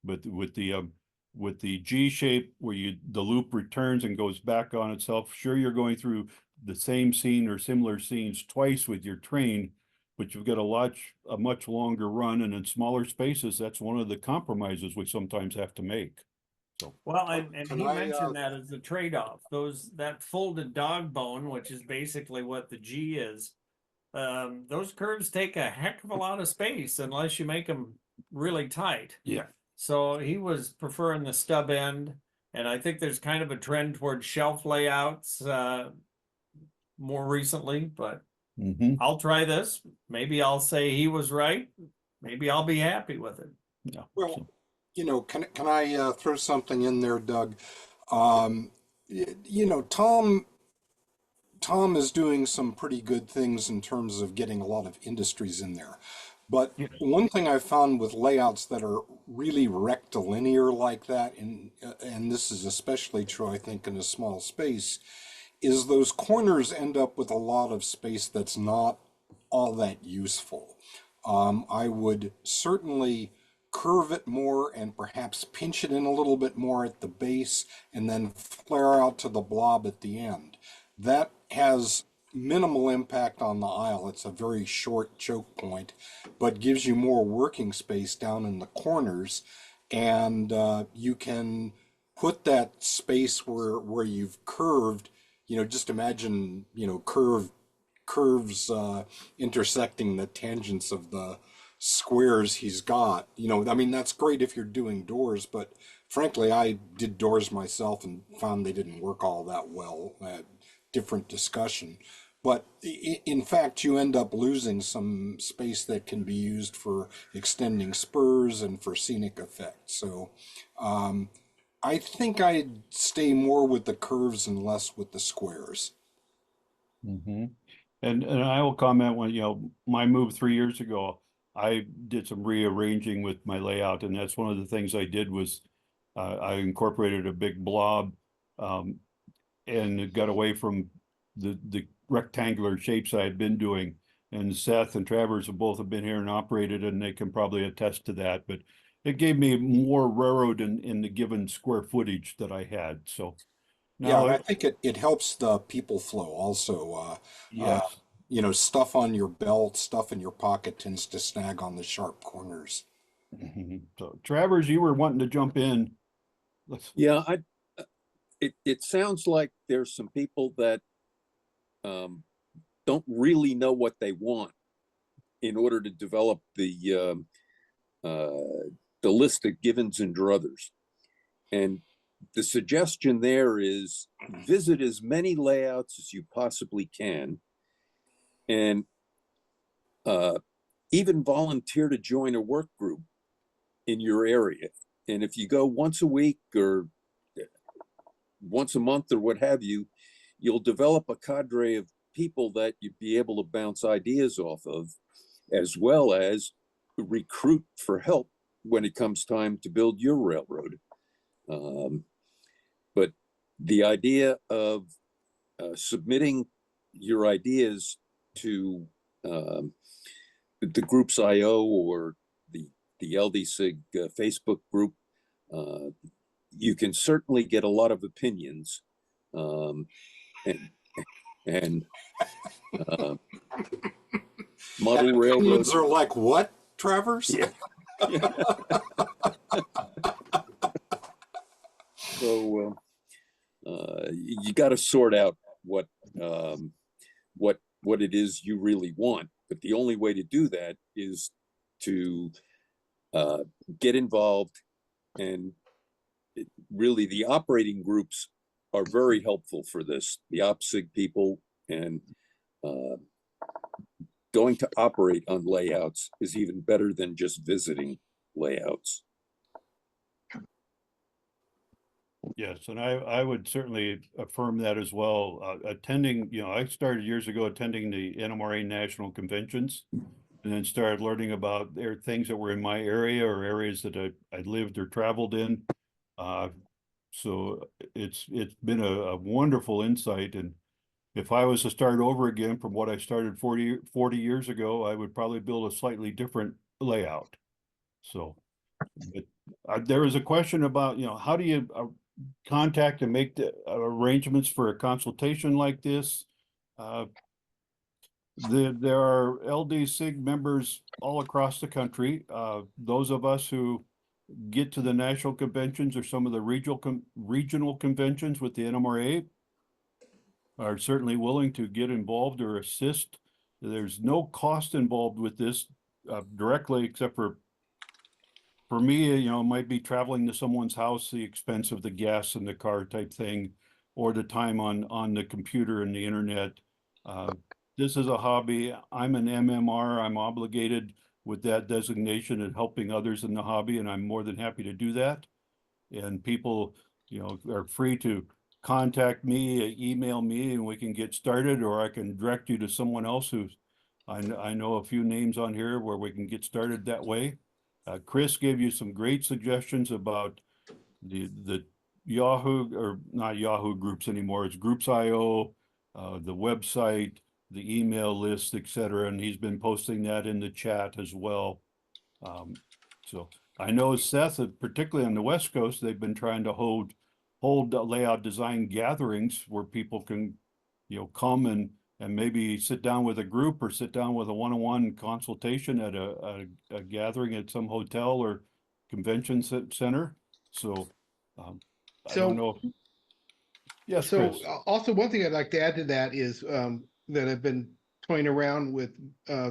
But with the G shape where the loop returns and goes back on itself, sure, you're going through the same scene or similar scenes twice with your train, but you've got a much longer run, and in smaller spaces, that's one of the compromises we sometimes have to make. So, Well, and Can he I, mentioned that as a trade-off. That folded dog bone, which is basically what the G is, those curves take a heck of a lot of space unless you make them really tight. yeah. So he was preferring the stub end, and I think there's kind of a trend towards shelf layouts more recently, but Mm-hmm. I'll try this. Maybe I'll say he was right. Maybe I'll be happy with it. Yeah. well, So, you know, can I throw something in there, Doug? You know, Tom is doing some pretty good things in terms of getting a lot of industries in there. But yeah. one thing I've found with layouts that are really rectilinear like that, and this is especially true, I think, in a small space, is those corners end up with a lot of space that's not all that useful. I would certainly curve it more and perhaps pinch it in a little bit more at the base and then flare out to the blob at the end. That has minimal impact on the aisle. It's a very short choke point, but gives you more working space down in the corners, and you can put that space where you've curved. You know, just imagine, you know, curves intersecting the tangents of the squares he's got. You know, I mean, that's great if you're doing doors, but frankly, I did doors myself and found they didn't work all that well. Different discussion. But in fact, you end up losing some space that can be used for extending spurs and for scenic effects. So I think I'd stay more with the curves and less with the squares. Mm-hmm. And I will comment when, you know, my move 3 years ago, I did some rearranging with my layout, and that's one of the things I did was I incorporated a big blob and it got away from the rectangular shapes I had been doing. And Seth and Travers have been here and operated, and they can probably attest to that. But it gave me more railroad in the given square footage that I had. So Yeah, now, and I think it helps the people flow also. yes. You know, stuff on your belt, stuff in your pocket tends to snag on the sharp corners. So Travers, you were wanting to jump in. yeah, it sounds like there's some people that don't really know what they want in order to develop the list of givens and druthers. And the suggestion there is visit as many layouts as you possibly can and even volunteer to join a work group in your area. And if you go once a week or once a month or what have you, you'll develop a cadre of people that you'd be able to bounce ideas off of, as well as recruit for help when it comes time to build your railroad. But the idea of submitting your ideas to the groups IO or the LDSIG Facebook group, you can certainly get a lot of opinions, and model And railroads opinions are like what, Travers? Yeah. So you got to sort out what it is you really want. But the only way to do that is to get involved, and really the operating groups are very helpful for this. The OPSIG people, and going to operate on layouts is even better than just visiting layouts. Yes, and I would certainly affirm that as well. Attending, I started years ago attending the NMRA national conventions, and then started learning about things that were in my area or areas that I lived or traveled in. So it's been a wonderful insight. And if I was to start over again from what I started 40 years ago, I would probably build a slightly different layout. So, but there was a question about, how do you contact and make the arrangements for a consultation like this? There are LDSIG members all across the country. Those of us who get to the national conventions or some of the regional conventions with the NMRA are certainly willing to get involved or assist. There's no cost involved with this directly, except for me, it might be traveling to someone's house, the expense of the gas in the car type thing, or the time on the computer and the internet. This is a hobby. I'm an MMR. I'm obligated with that designation and helping others in the hobby, and I'm more than happy to do that. And people, are free to contact me, email me, and we can get started, or I can direct you to someone else who's, I know a few names on here where we can get started that way. Chris gave you some great suggestions about the Yahoo, or not Yahoo groups anymore, it's Groups.io, the website, the email list, etc. And he's been posting that in the chat as well. So I know Seth, particularly on the West Coast, they've been trying to hold layout design gatherings where people can, come and maybe sit down with a group or sit down with a one-on-one consultation at a gathering at some hotel or convention center. So I don't know. Yes, So Chris. also one thing I'd like to add to that is that I've been toying around with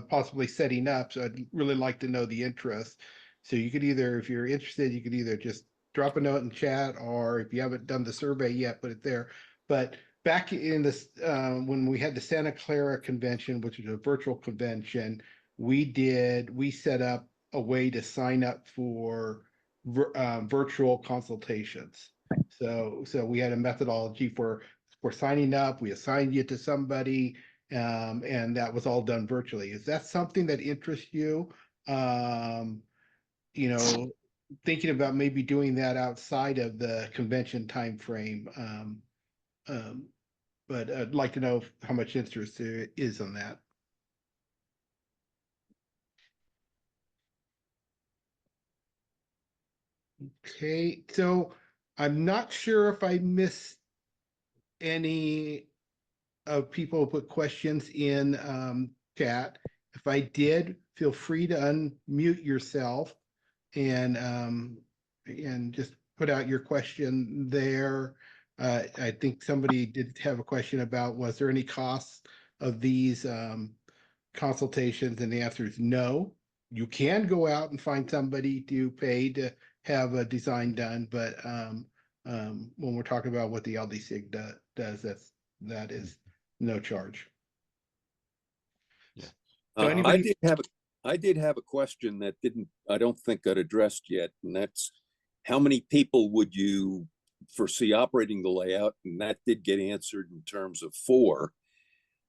possibly setting up. So I'd really like to know the interest. So you could either, if you're interested, you could either just drop a note in chat, or if you haven't done the survey yet, put it there. But back in this, when we had the Santa Clara convention, which was a virtual convention, we set up a way to sign up for virtual consultations. So we had a methodology for signing up. We assigned you to somebody, and that was all done virtually. Is that something that interests you? Thinking about maybe doing that outside of the convention timeframe. But I'd like to know how much interest there is on that. Okay, so I'm not sure if I missed any of people who put questions in chat. If I did, feel free to unmute yourself and just put out your question there. I think somebody did have a question about, was there any costs of these consultations? And the answer is no. You can go out and find somebody to pay to have a design done, but when we're talking about what the LDSIG does, that is no charge. Yeah. So I anybody, did have a question that I don't think got addressed yet, and that's how many people would you foresee operating the layout? And that did get answered in terms of 4.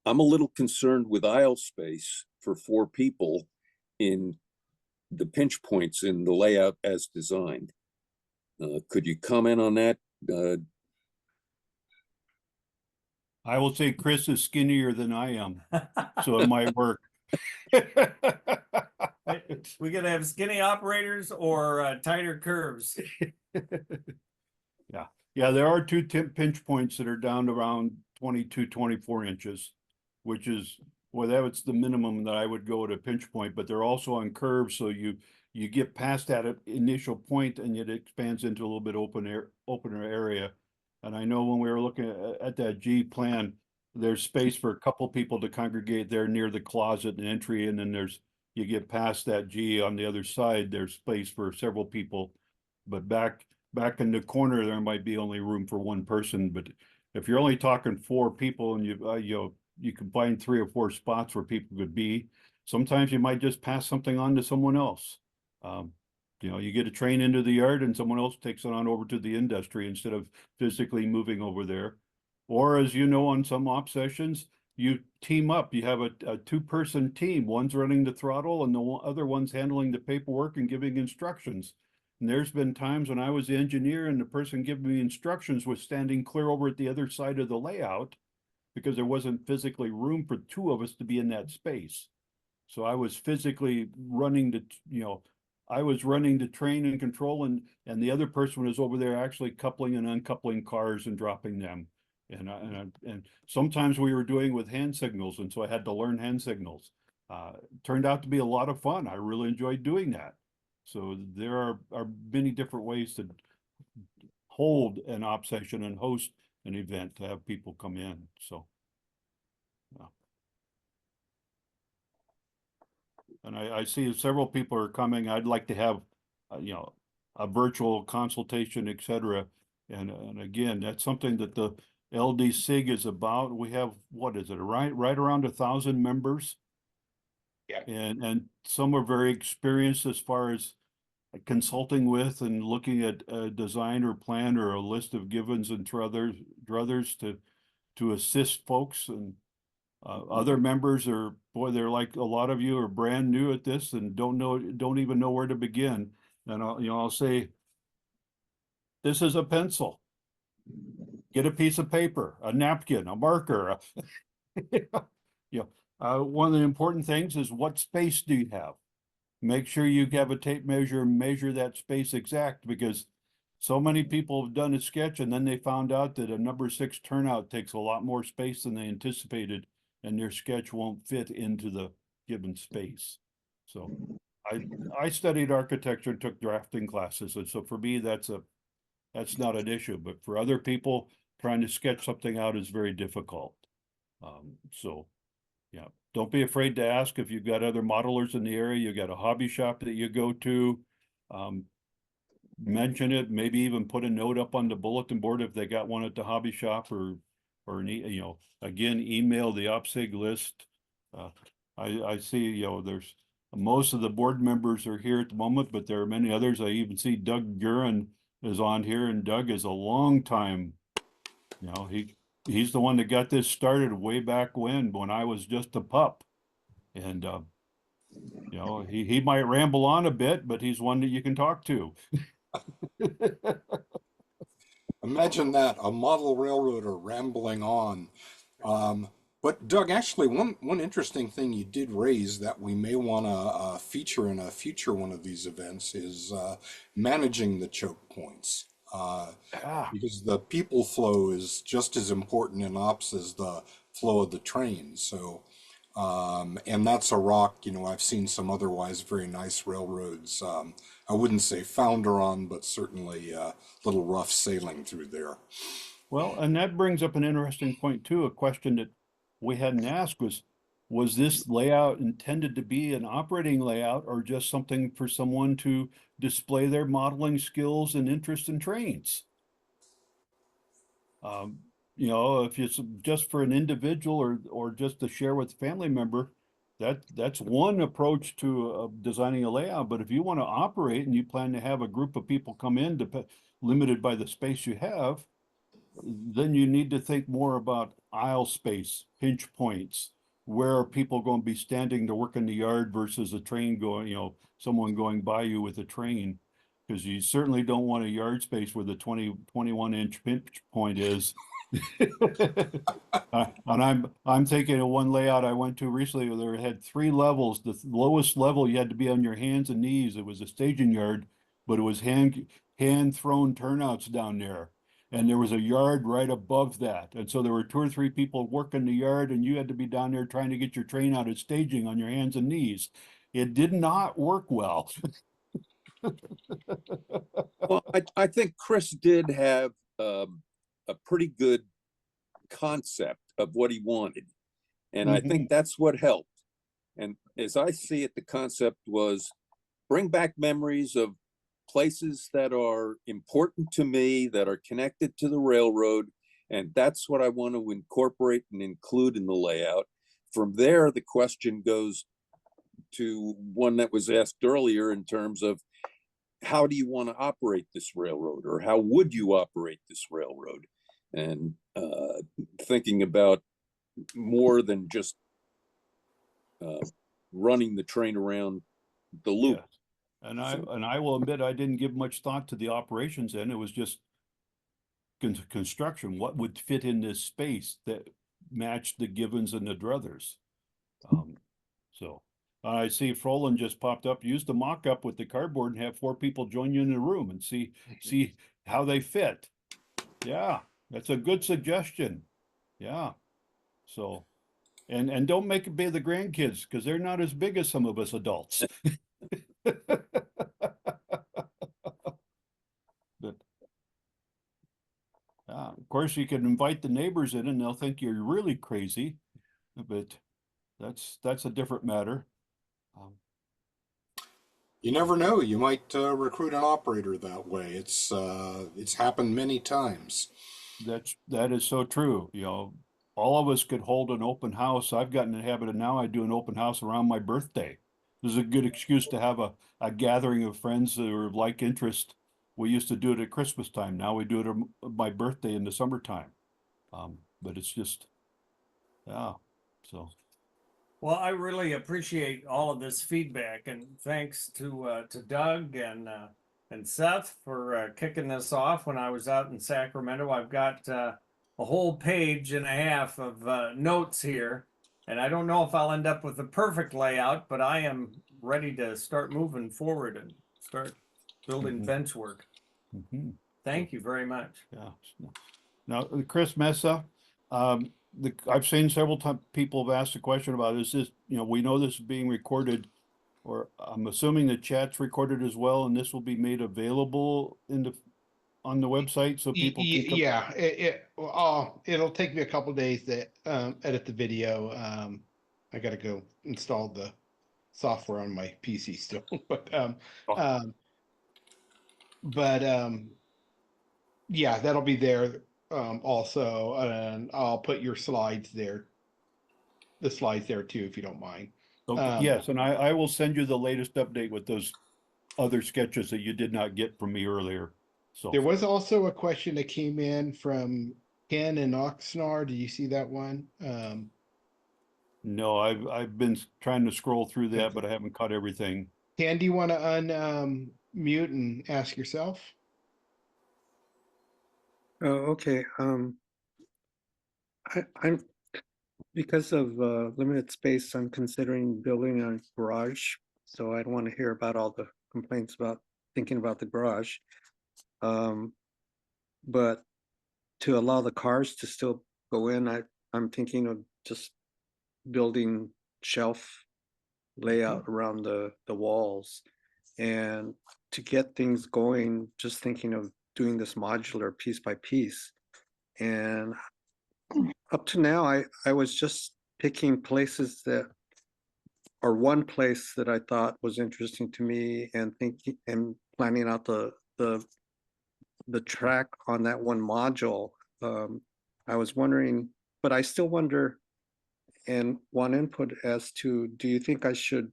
I'm a little concerned with aisle space for 4 people in the pinch points in the layout as designed. Could you comment on that? I will say Chris is skinnier than I am, so it might work. We could have skinny operators or tighter curves. Yeah, there are 2 pinch points that are down to around 22, 24 inches, which is, well, that's the minimum that I would go at a pinch point, but they're also on curves, so you get past that initial point and it expands into a little bit opener area. And I know when we were looking at that G plan, there's space for a couple people to congregate there near the closet and entry, and then you get past that G on the other side, there's space for several people. But back in the corner, there might be only room for 1 person. But if you're only talking 4 people and you can find 3 or 4 spots where people could be, sometimes you might just pass something on to someone else. You get a train into the yard and someone else takes it on over to the industry instead of physically moving over there. Or as you know, on some op sessions, you team up. You have a 2-person team. One's running the throttle and the other one's handling the paperwork and giving instructions. And there's been times when I was the engineer and the person giving me instructions was standing clear over at the other side of the layout because there wasn't physically room for 2 of us to be in that space. So I was physically running the train and control, and the other person was over there actually coupling and uncoupling cars and dropping them. And sometimes we were doing with hand signals, and so I had to learn hand signals. Turned out to be a lot of fun. I really enjoyed doing that. So there are many different ways to hold an op session and host an event to have people come in. So, yeah. And I see several people are coming. I'd like to have, a virtual consultation, et cetera. And again, that's something that the LDSIG is about. We have, what is it, right around 1,000 members? Yeah. And some are very experienced as far as consulting with and looking at a design or plan or a list of givens and druthers to assist folks. And other members are, boy, they're like a lot of you are brand new at this and don't even know where to begin. And I'll say, this is a pencil. Get a piece of paper, a napkin, a marker. One of the important things is what space do you have? Make sure you have a tape measure, measure that space exact, because so many people have done a sketch and then they found out that a number 6 turnout takes a lot more space than they anticipated, and their sketch won't fit into the given space. So I studied architecture and took drafting classes, and so for me that's not an issue, but for other people, trying to sketch something out is very difficult. So yeah, don't be afraid to ask if you've got other modelers in the area. You got a hobby shop that you go to. Mention it, maybe even put a note up on the bulletin board if they got one at the hobby shop, or again, email the OPSIG list. I see, there's most of the board members are here at the moment, but there are many others. I even see Doug Gurin is on here, and Doug is a long time, he's the one that got this started way back when I was just a pup. And he might ramble on a bit, but he's one that you can talk to. Imagine that, a model railroader rambling on. But Doug, actually, one interesting thing you did raise that we may want to feature in a future one of these events is managing the choke points. Because the people flow is just as important in ops as the flow of the train. So, and that's a rock, I've seen some otherwise very nice railroads. I wouldn't say founder on, but certainly a little rough sailing through there. Well, and that brings up an interesting point too. A question that we hadn't asked was this layout intended to be an operating layout or just something for someone to display their modeling skills and interest in trains? If it's just for an individual or just to share with a family member, that's one approach to designing a layout. But if you want to operate and you plan to have a group of people come in, limited by the space you have, then you need to think more about aisle space, pinch points. Where are people going to be standing to work in the yard versus a train going, someone going by you with a train? Because you certainly don't want a yard space where the 21-inch pinch point is. And I'm thinking of one layout I went to recently where there had 3 levels. The lowest level you had to be on your hands and knees. It was a staging yard, but it was hand thrown turnouts down there. And there was a yard right above that. And so there were 2 or 3 people working the yard, and you had to be down there trying to get your train out of staging on your hands and knees. It did not work well. Well, I think Chris did have a pretty good concept of what he wanted. And I think that's what helped. And as I see it, the concept was bring back memories of places that are important to me, that are connected to the railroad. And that's what I want to incorporate and include in the layout. From there, the question goes to one that was asked earlier in terms of how do you want to operate this railroad, or how would you operate this railroad? And thinking about more than just running the train around the loop. Yes. And I will admit I didn't give much thought to the operations end. It was just construction. What would fit in this space that matched the Givens and the Druthers? So I see Froland just popped up. Use the mock-up with the cardboard and have 4 people join you in the room and see how they fit. Yeah, that's a good suggestion. Yeah. So, and don't make it be the grandkids, because they're not as big as some of us adults. But of course, you can invite the neighbors in and they'll think you're really crazy, but that's a different matter. You never know. You might recruit an operator that way. It's happened many times. That is so true. All of us could hold an open house. I've gotten in the habit of now I do an open house around my birthday. This is a good excuse to have a gathering of friends that are of like interest. We used to do it at Christmas time. Now we do it on my birthday in the summertime. But it's just, yeah, so. Well, I really appreciate all of this feedback, and thanks to Doug and Seth for kicking this off. When I was out in Sacramento, I've got a whole page and a half of notes here, and I don't know if I'll end up with a perfect layout, but I am ready to start moving forward and start building bench work. Thank you very much. Yeah. Now, Chris Mesa, I've seen several times people have asked a question about is this, we know this is being recorded, or I'm assuming the chat's recorded as well, and this will be made available on the website so people can come. Yeah, it'll take me a couple days to edit the video. I gotta go install the software on my PC still, but yeah, that'll be there also, and I'll put your slides there, the slides there too, if you don't mind. Okay, yes, and I will send you the latest update with those other sketches that you did not get from me earlier. So there was also a question that came in from Ken and Oxnard. Do you see that one? No, I've been trying to scroll through that, but I haven't caught everything. Ken, do you want to unmute and ask yourself? Oh, okay. I'm because of limited space, I'm considering building a garage. So I don't want to hear about all the complaints about thinking about the garage. But to allow the cars to still go in, I'm thinking of just building shelf layout around the walls. And to get things going, just thinking of doing this modular piece by piece. And up to now, I was just picking places that, or one place that I thought was interesting to me, and thinking and planning out the track on that one module. I was wondering, but I still wonder And one input as to, do you think I should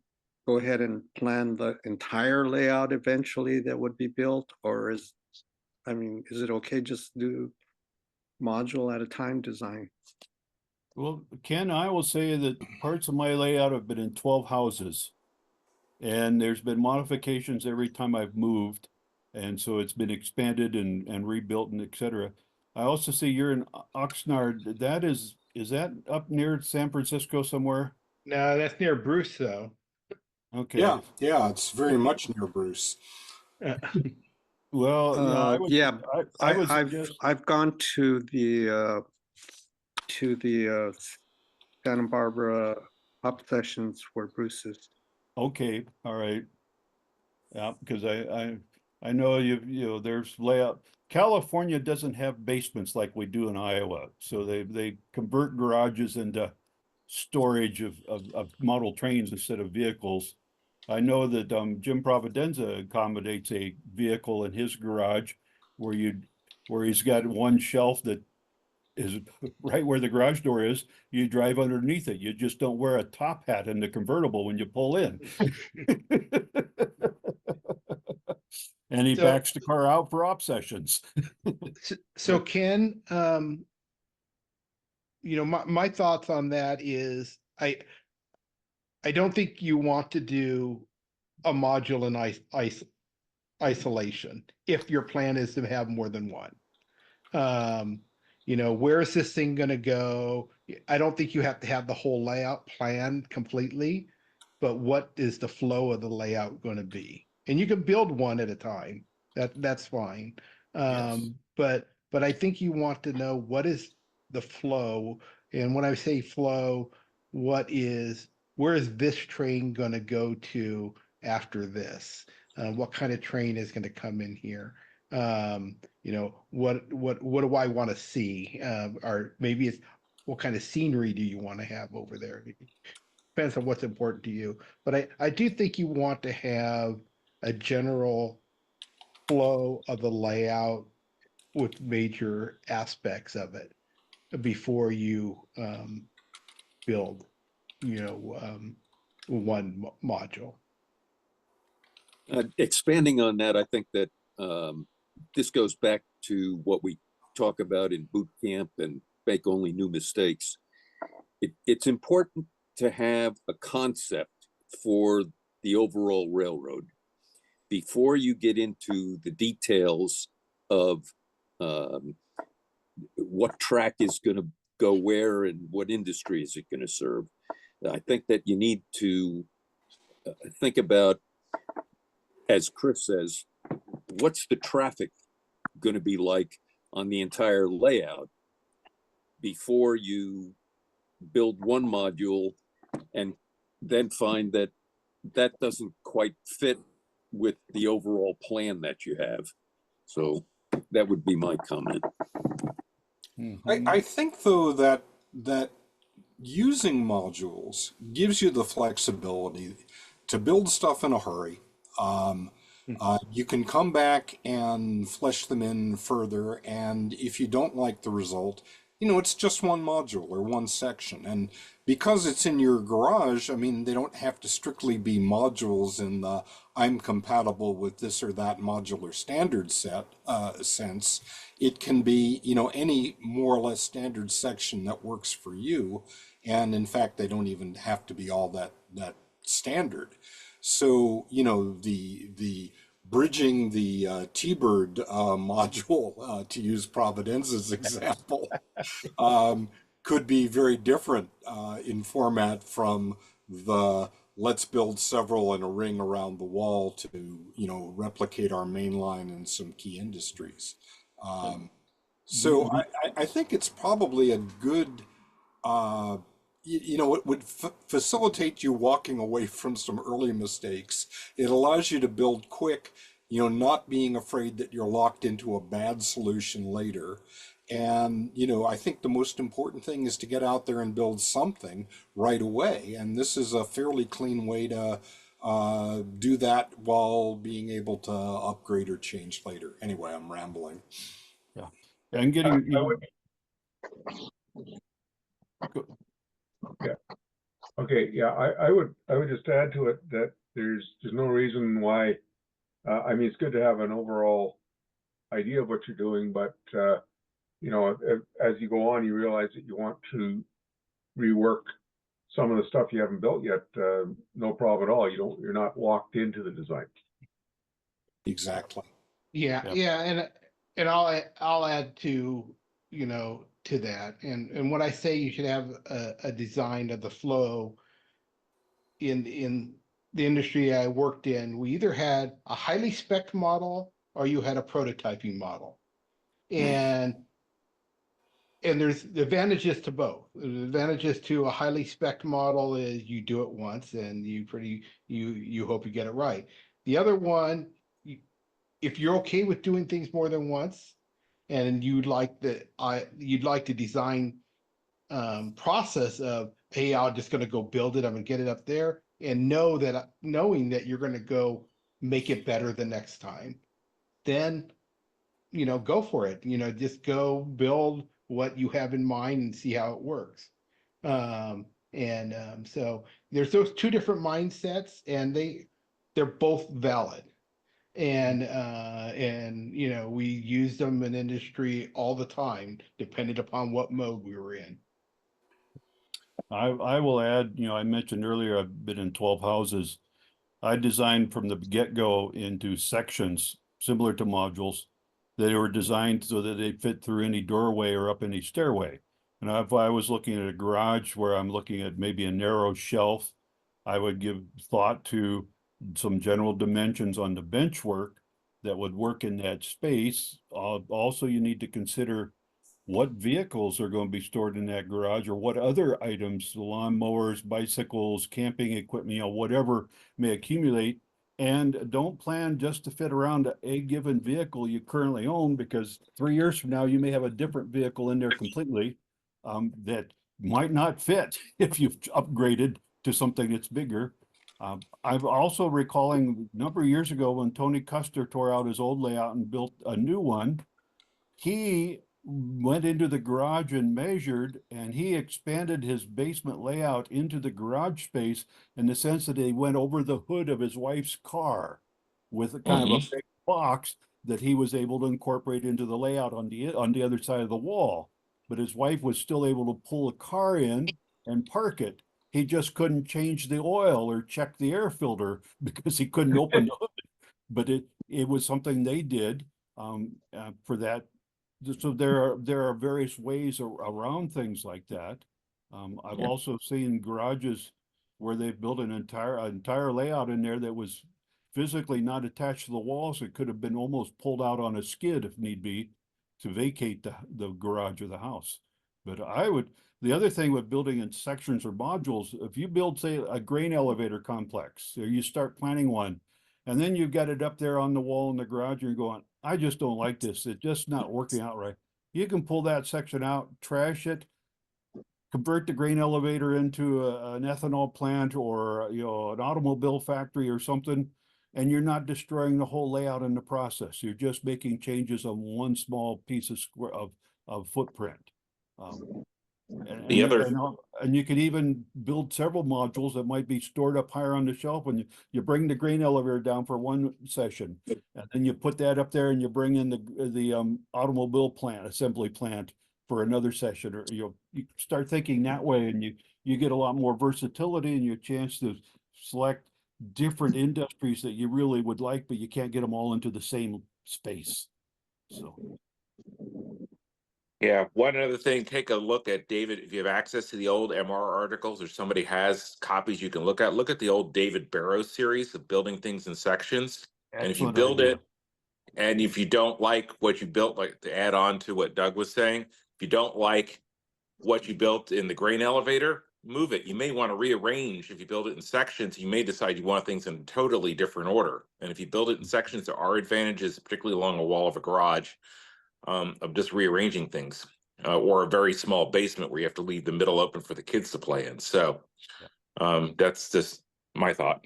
go ahead and plan the entire layout eventually that would be built? Or is it okay just do module at a time design? Well, Ken, I will say that parts of my layout have been in 12 houses. And there's been modifications every time I've moved. And so it's been expanded and rebuilt and et cetera. I also see you're in Oxnard. Is that up near San Francisco somewhere? No, that's near Bruce, though. Okay. Yeah, it's very much near Bruce. Uh, Well, yeah, Yeah, I would I've suggest, I've gone to the Santa Barbara up sessions where Bruce is. okay, all right. Yeah, because I know there's layout. California doesn't have basements like we do in Iowa. So they convert garages into storage of model trains instead of vehicles. I know that Jim Providenza accommodates a vehicle in his garage where he's got one shelf that is right where the garage door is. You drive underneath it. You just don't wear a top hat in the convertible when you pull in. And he So- backs the car out for op sessions. So Ken, my thoughts on that is I don't think you want to do a module in isolation if your plan is to have more than one. Where is this thing going to go? I don't think you have to have the whole layout planned completely, but what is the flow of the layout going to be? And you can build one at a time. That's fine. Yes. But I think you want to know what is the flow. And when I say flow, where is this train going to go to after this? What kind of train is going to come in here? What do I want to see? Or maybe it's what kind of scenery do you want to have over there? Depends on what's important to you. But I do think you want to have a general flow of the layout with major aspects of it before you build, one module. Expanding on that, I think that this goes back to what we talk about in boot camp and make only new mistakes. It's important to have a concept for the overall railroad before you get into the details of what track is going to go where and what industry is it going to serve. I think that you need to think about, as Chris says, what's the traffic going to be like on the entire layout before you build one module and then find that that doesn't quite fit with the overall plan that you have. So that would be my comment. I think though that using modules gives you the flexibility to build stuff in a hurry. You can come back and flesh them in further, and if you don't like the result, it's just one module or one section. And because it's in your garage, I mean, they don't have to strictly be modules in the I'm compatible with this or that modular standard set sense. It can be, any more or less standard section that works for you. And in fact, they don't even have to be all that standard. So, the bridging the T-Bird module, to use Providenza's example, could be very different in format from the let's build several in a ring around the wall to, replicate our main line in some key industries. So I think it's probably a good it would facilitate you walking away from some early mistakes. It allows you to build quick, not being afraid that you're locked into a bad solution later. And, I think the most important thing is to get out there and build something right away. And this is a fairly clean way to do that while being able to upgrade or change later. Anyway, I'm rambling. Yeah. And getting, Okay, yeah, I would just add to it that there's no reason why, I mean, it's good to have an overall idea of what you're doing, but, you know, as you go on, you realize that you want to rework some of the stuff you haven't built yet, no problem at all. You're not locked into the design. Exactly. Yeah, Yep. yeah, and I'll add to, you know, to that. And when I say you should have a design of the flow in the industry I worked in, we either had a highly spec model or you had a prototyping model. And there's the advantages to both. The advantages to a highly spec model is you do it once and you hope you get it right. The other one, if you're okay with doing things more than once, and you'd like the design process of, hey, I'm just going to go build it, I'm going to get it up there, and knowing that you're going to go make it better the next time, then go for it. Just go build what you have in mind and see how it works. So there's those two different mindsets, and they're both valid. And we use them in industry all the time, depending upon what mode we were in. I will add, I mentioned earlier, I've been in 12 houses. I designed from the get-go into sections similar to modules. They were designed so that they fit through any doorway or up any stairway. And if I was looking at a garage where I'm looking at maybe a narrow shelf, I would give thought to some general dimensions on the bench work that would work in that space. Also, you need to consider what vehicles are going to be stored in that garage, or what other items, lawn mowers, bicycles, camping equipment, whatever may accumulate. And don't plan just to fit around a given vehicle you currently own, because 3 years from now, you may have a different vehicle in there completely that might not fit if you've upgraded to something that's bigger. I'm also recalling a number of years ago when Tony Custer tore out his old layout and built a new one. He went into the garage and measured, and he expanded his basement layout into the garage space in the sense that he went over the hood of his wife's car with a kind of a big box that he was able to incorporate into the layout on the other side of the wall. But his wife was still able to pull a car in and park it. He just couldn't change the oil or check the air filter because he couldn't open the hood. But it was something they did for that. So there are various ways around things like that. I've also seen garages where they've built an entire layout in there that was physically not attached to the walls. It could have been almost pulled out on a skid if need be to vacate the garage or the house. But the other thing with building in sections or modules, if you build, say, a grain elevator complex, or you start planning one, and then you've got it up there on the wall in the garage, and you're going, I just don't like this. It's just not working out right. You can pull that section out, trash it, convert the grain elevator into an ethanol plant, or an automobile factory or something, and you're not destroying the whole layout in the process. You're just making changes on one small piece of footprint. And you can even build several modules that might be stored up higher on the shelf when you bring the grain elevator down for one session, and then you put that up there and you bring in the automobile plant, assembly plant, for another session. Or you start thinking that way, and you get a lot more versatility and your chance to select different industries that you really would like, but you can't get them all into the same space. So. Yeah, one other thing, take a look at David, if you have access to the old MR articles, or somebody has copies you can look at the old David Barrows series of building things in sections. And if you build it, and if you don't like what you built, like to add on to what Doug was saying, if you don't like what you built in the grain elevator, move it. You may want to rearrange. If you build it in sections, you may decide you want things in a totally different order. And if you build it in sections, there are advantages, particularly along a wall of a garage, of just rearranging things, or a very small basement where you have to leave the middle open for the kids to play in. So that's just my thought.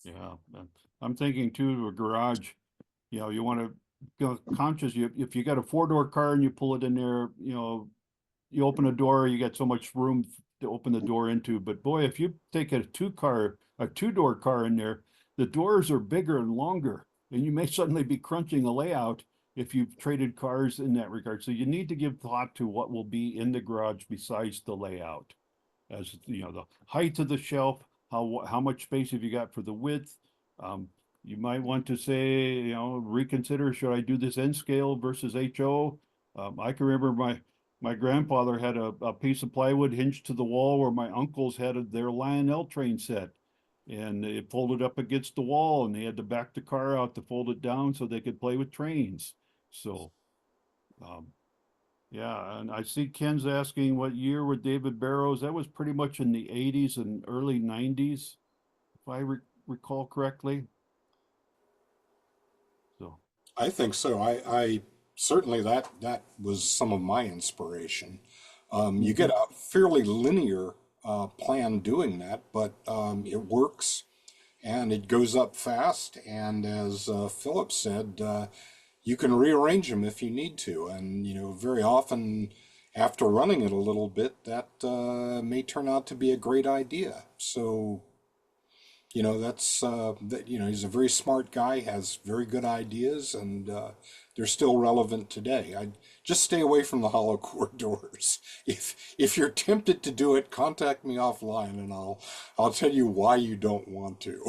Yeah, I'm thinking too, a garage, you want to conscious, if you got a 4-door car and you pull it in there, you open a door, you got so much room to open the door into. But boy, if you take a two-door car in there, the doors are bigger and longer, and you may suddenly be crunching a layout if you've traded cars in that regard. So you need to give thought to what will be in the garage besides the layout. As you know, the height of the shelf, how much space have you got for the width? You might want to say, you know, reconsider, should I do this N scale versus HO? I can remember my grandfather had a piece of plywood hinged to the wall where my uncles had their Lionel train set. And it folded up against the wall, and they had to back the car out to fold it down so they could play with trains. So, yeah, and I see Ken's asking what year with David Barrows. That was pretty much in the 80s and early 90s, if I recall correctly. So I think so. I certainly that was some of my inspiration. You get a fairly linear plan doing that, but it works and it goes up fast. And as Philip said, you can rearrange them if you need to. And, you know, very often after running it a little bit, that may turn out to be a great idea. So, you know, that's, you know, he's a very smart guy, has very good ideas, and they're still relevant today. I just stay away from the hollow core doors. If you're tempted to do it, contact me offline, and I'll tell you why you don't want to.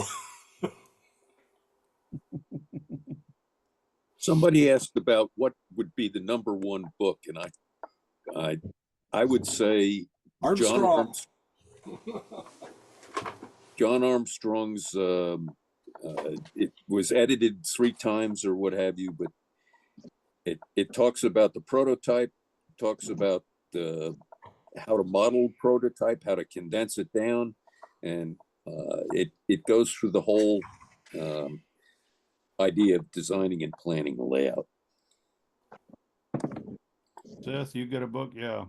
Somebody asked about what would be the #1 book, and I would say Armstrong. John Armstrong's. It was edited 3 times or what have you, but it talks about the prototype, talks about how to model prototype, how to condense it down, and it goes through the whole idea of designing and planning the layout. Seth, you got a book? Yeah.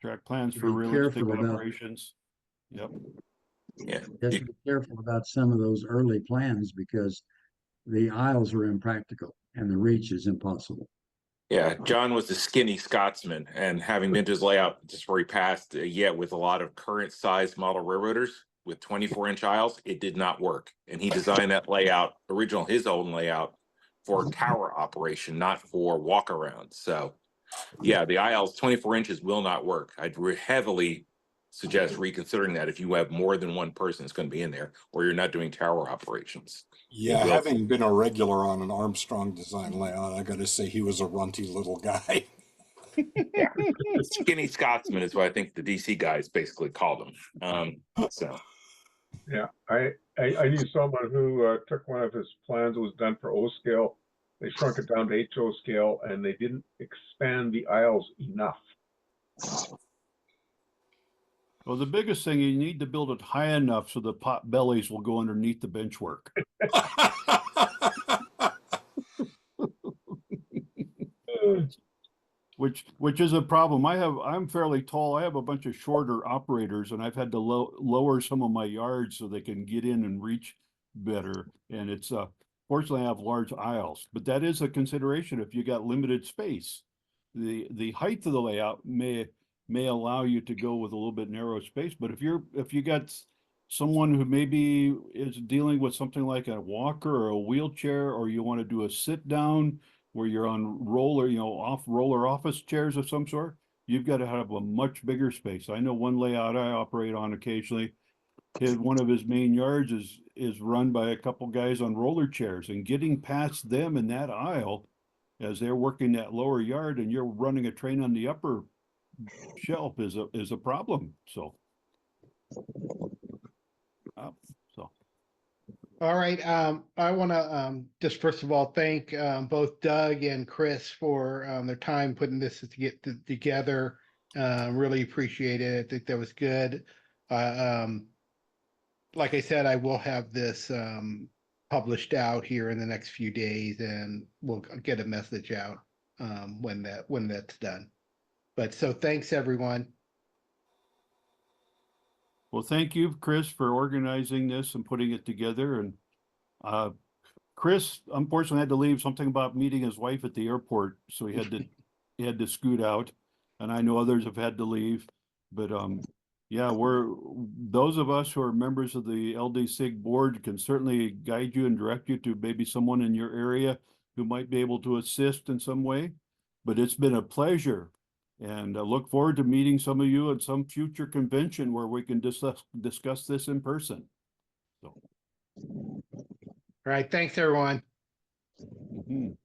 Track plans Be for realistic careful about- operations. Yep. Yeah. Just be careful about some of those early plans because the aisles are impractical and the reach is impossible. Yeah, John was a skinny Scotsman, and having been to his layout just where he passed, yet with a lot of current size model railroaders with 24-inch aisles, it did not work. And he designed that layout, his own layout, for tower operation, not for walk around. So, yeah, the aisles 24 inches will not work. I'd heavily suggest reconsidering that if you have more than one person that's going to be in there, or you're not doing tower operations. Yeah, having been a regular on an Armstrong design layout, I got to say he was a runty little guy. Yeah, skinny Scotsman is what I think the DC guys basically called him. So Yeah, I knew someone who took one of his plans that was done for O scale. They shrunk it down to HO scale, and they didn't expand the aisles enough. Well, the biggest thing, you need to build it high enough so the pot bellies will go underneath the benchwork. Which is a problem. I'm fairly tall. I have a bunch of shorter operators, and I've had to lower some of my yards so they can get in and reach better. And it's fortunately I have large aisles, but that is a consideration if you got limited space. The height of the layout may allow you to go with a little bit narrow space, but if you got someone who maybe is dealing with something like a walker or a wheelchair, or you want to do a sit down where you're on roller, off roller office chairs of some sort, you've got to have a much bigger space. I know one layout I operate on occasionally, one of his main yards is run by a couple guys on roller chairs, and getting past them in that aisle as they're working that lower yard and you're running a train on the upper shelf is a problem. So All right. I want to just first of all thank both Doug and Chris for their time putting this together. Really appreciate it. I think that was good. Like I said, I will have this published out here in the next few days, and we'll get a message out when that's done. But so thanks everyone. Well, thank you, Chris, for organizing this and putting it together. And Chris, unfortunately, had to leave, something about meeting his wife at the airport, so he had to scoot out. and I know others have had to leave, but yeah, those of us who are members of the LDSIG board can certainly guide you and direct you to maybe someone in your area who might be able to assist in some way. But it's been a pleasure, and I look forward to meeting some of you at some future convention where we can discuss this in person. So. All right, thanks, everyone. Mhm.